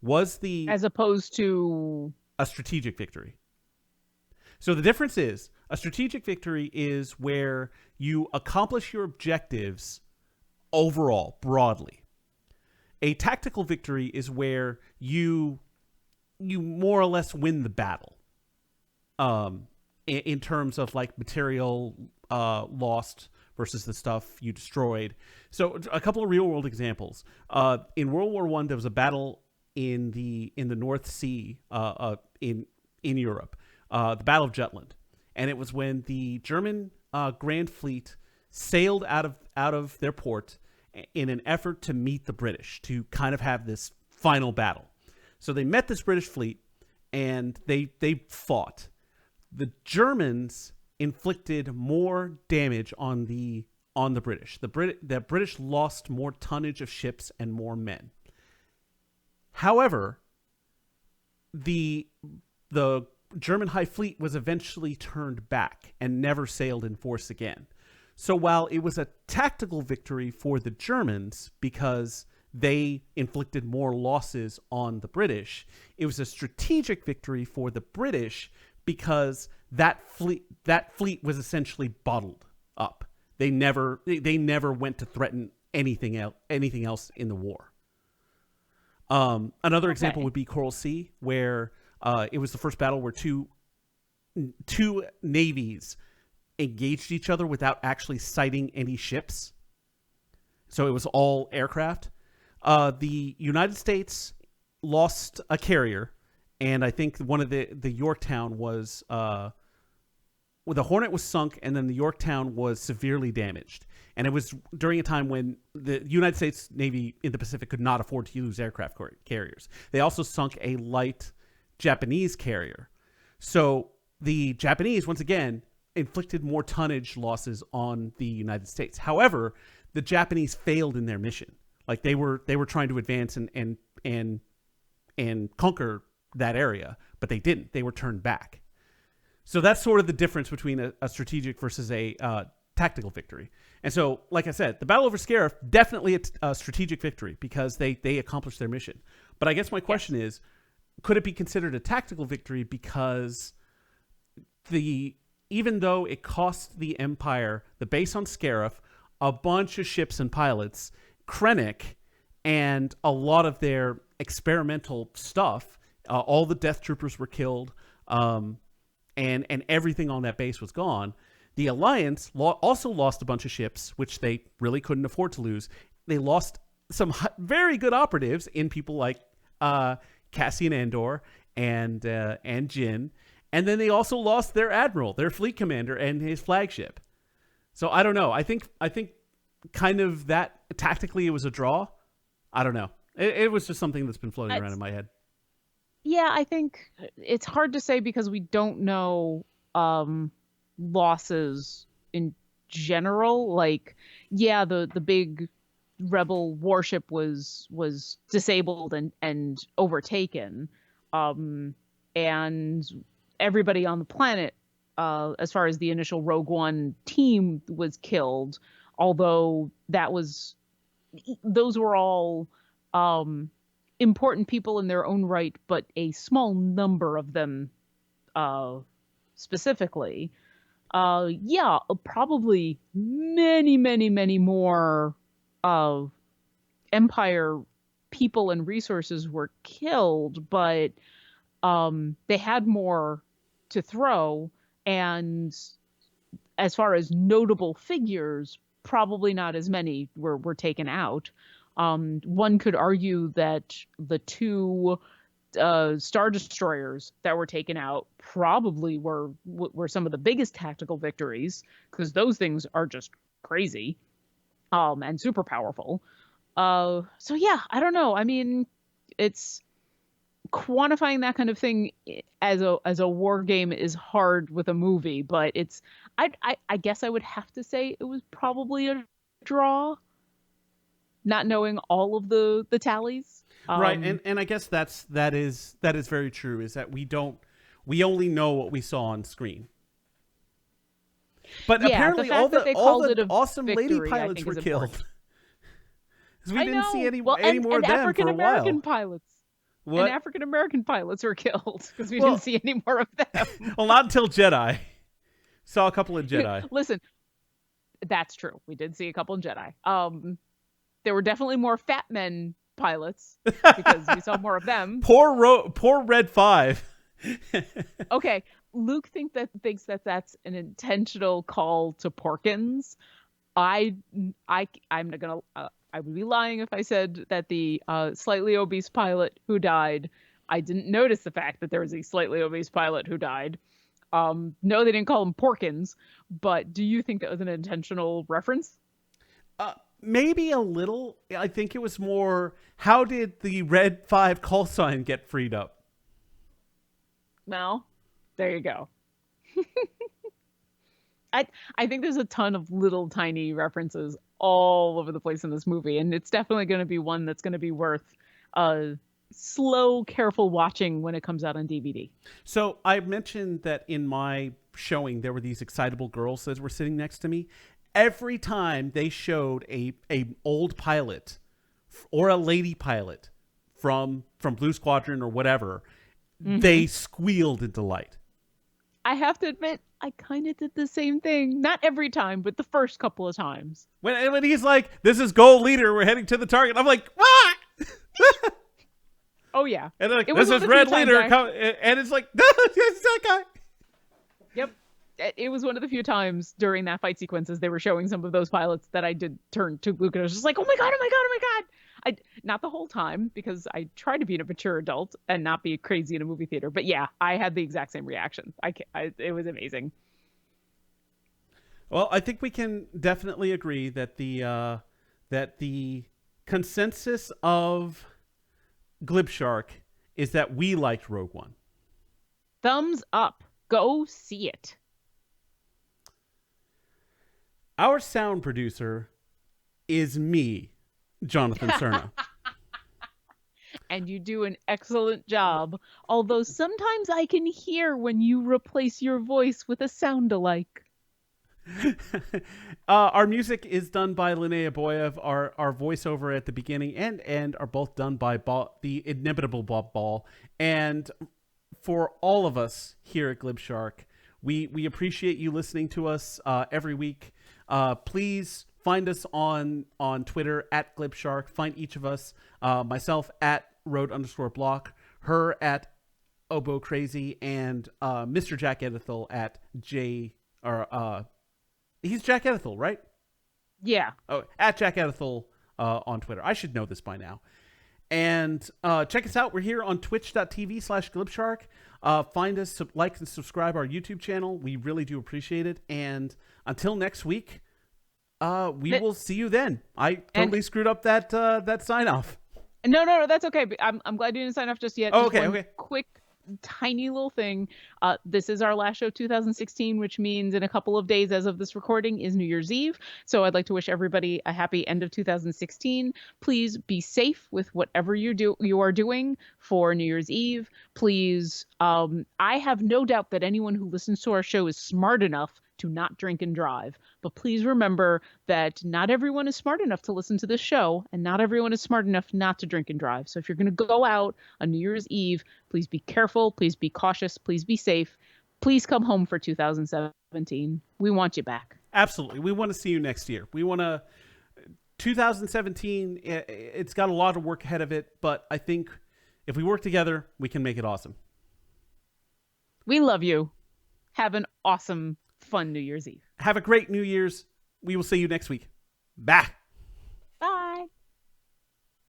As opposed to a strategic victory? So the difference is, a strategic victory is where you accomplish your objectives overall, broadly. A tactical victory is where you more or less win the battle. In terms of like material lost versus the stuff you destroyed. So a couple of real world examples. In World War I, there was a battle in the North Sea in Europe. The Battle of Jutland, and it was when the German Grand Fleet sailed out of their port in an effort to meet the British, to kind of have this final battle. So they met this British fleet, and they fought. The Germans inflicted more damage on the British. The British lost more tonnage of ships and more men. However, the German High Fleet was eventually turned back and never sailed in force again. So while it was a tactical victory for the Germans because they inflicted more losses on the British, it was a strategic victory for the British because that fleet was essentially bottled up. They never went to threaten anything else in the war. Another example would be Coral Sea, where it was the first battle where two navies engaged each other without actually sighting any ships. So it was all aircraft. The United States lost a carrier, and I think one of the Yorktown was the Hornet was sunk, and then the Yorktown was severely damaged. And it was during a time when the United States Navy in the Pacific could not afford to use aircraft carriers. They also sunk a light Japanese carrier. So the Japanese, once again, inflicted more tonnage losses on the United States. However, the Japanese failed in their mission. Like they were trying to advance and conquer that area, but they didn't. They were turned back. So that's sort of the difference between a strategic versus a tactical victory. And so, like I said, the Battle over Scarif, definitely a strategic victory because they accomplished their mission. But I guess my question is, could it be considered a tactical victory because even though it cost the Empire, the base on Scarif, a bunch of ships and pilots, Krennic, and a lot of their experimental stuff, all the Death Troopers were killed, and everything on that base was gone. The Alliance also lost a bunch of ships, which they really couldn't afford to lose. They lost some very good operatives in people like Cassian Andor and Jyn, and then they also lost their admiral, their fleet commander, and his flagship. So I don't know. I think kind of that tactically it was a draw. I don't know. It was just something that's been floating around in my head. Yeah, I think it's hard to say because we don't know losses in general. Like, yeah, the big rebel warship was disabled and overtaken, and everybody on the planet, as far as the initial Rogue One team, was killed. Although those were all important people in their own right, but a small number of them specifically. Yeah, probably many, many, many more Empire people and resources were killed, but they had more to throw. And as far as notable figures, probably not as many were taken out. One could argue that the two Star Destroyers that were taken out probably were some of the biggest tactical victories, because those things are just crazy, and super powerful. So yeah, I don't know. I mean, it's quantifying that kind of thing as a war game is hard with a movie, but I guess I would have to say it was probably a draw, not knowing all of the tallies. Right, and I guess that is very true. Is that we only know what we saw on screen. But Yeah, apparently the fact that they all called it the a awesome lady victory, I pilots think, were is killed. important. Because we I didn't see know. any Well, any more of them African for a American while. pilots. And What? African American pilots were killed because we Well- didn't see any more of them. Well, not until Jedi. Saw a couple of Jedi. Listen, that's true. We did see a couple of Jedi. There were definitely more fat men pilots because we saw more of them. Poor Red 5. Okay, Luke thinks that that's an intentional call to Porkins. I'm not gonna. I would be lying if I said that the slightly obese pilot who died. I didn't notice the fact that there was a slightly obese pilot who died. No, they didn't call him Porkins. But do you think that was an intentional reference? Maybe a little. I think it was more, how did the Red 5 call sign get freed up? Well, there you go. I think there's a ton of little tiny references all over the place in this movie, and it's definitely going to be one that's going to be worth slow, careful watching when it comes out on DVD. So I mentioned that in my showing there were these excitable girls that were sitting next to me. Every time they showed a old pilot or a lady pilot from Blue Squadron or whatever, they squealed in delight. I have to admit, I kind of did the same thing. Not every time, but the first couple of times. When he's like, "This is goal leader, we're heading to the target," I'm like, "What?" Oh yeah. And they're like, It was "This is one of the red few times leader," and it's like, "No, it's that guy." Yep. It was one of the few times during that fight sequences they were showing some of those pilots that I did turn to Luke and I was just like, "Oh my god, oh my god, oh my god." Not the whole time, because I try to be a mature adult and not be crazy in a movie theater. But yeah, I had the exact same reaction. It was amazing. Well, I think we can definitely agree that the consensus of Glib Shark is that we liked Rogue One. Thumbs up. Go see it. Our sound producer is me, Jonathan Cerna. And you do an excellent job, although sometimes I can hear when you replace your voice with a sound-alike. Our music is done by Linnea Boyev. Our voiceover at the beginning and end are both done by the inimitable Bob Ball. And for all of us here at Glib Shark, we appreciate you listening to us every week. Please find us on Twitter at Glib Shark. Find each of us, myself at Road_Block, her at Oboe Crazy, and Mr. Jack Edithel at he's Jack Edithel, right? Yeah. Oh, at Jack Edithel on Twitter. I should know this by now. And check us out. We're here on twitch.tv/glibshark. Find us, like and subscribe our YouTube channel. We really do appreciate it. And until next week, we will see you then. I totally screwed up that sign off. No, that's okay. I'm glad you didn't sign off just yet. Oh, Just okay, one okay. Quick, tiny little thing. This is our last show 2016, which means in a couple of days as of this recording is New Year's Eve. So I'd like to wish everybody a happy end of 2016. Please be safe with whatever you are doing for New Year's Eve. Please, I have no doubt that anyone who listens to our show is smart enough to not drink and drive. But please remember that not everyone is smart enough to listen to this show, and not everyone is smart enough not to drink and drive. So if you're going to go out on New Year's Eve, please be careful, please be cautious, please be safe. Please come home for 2017. We want you back. Absolutely. We want to see you next year. We want to 2017, it's got a lot of work ahead of it, but I think if we work together, we can make it awesome. We love you. Have an awesome, fun New Year's Eve. Have a great New Year's. We will see you next week. Bye.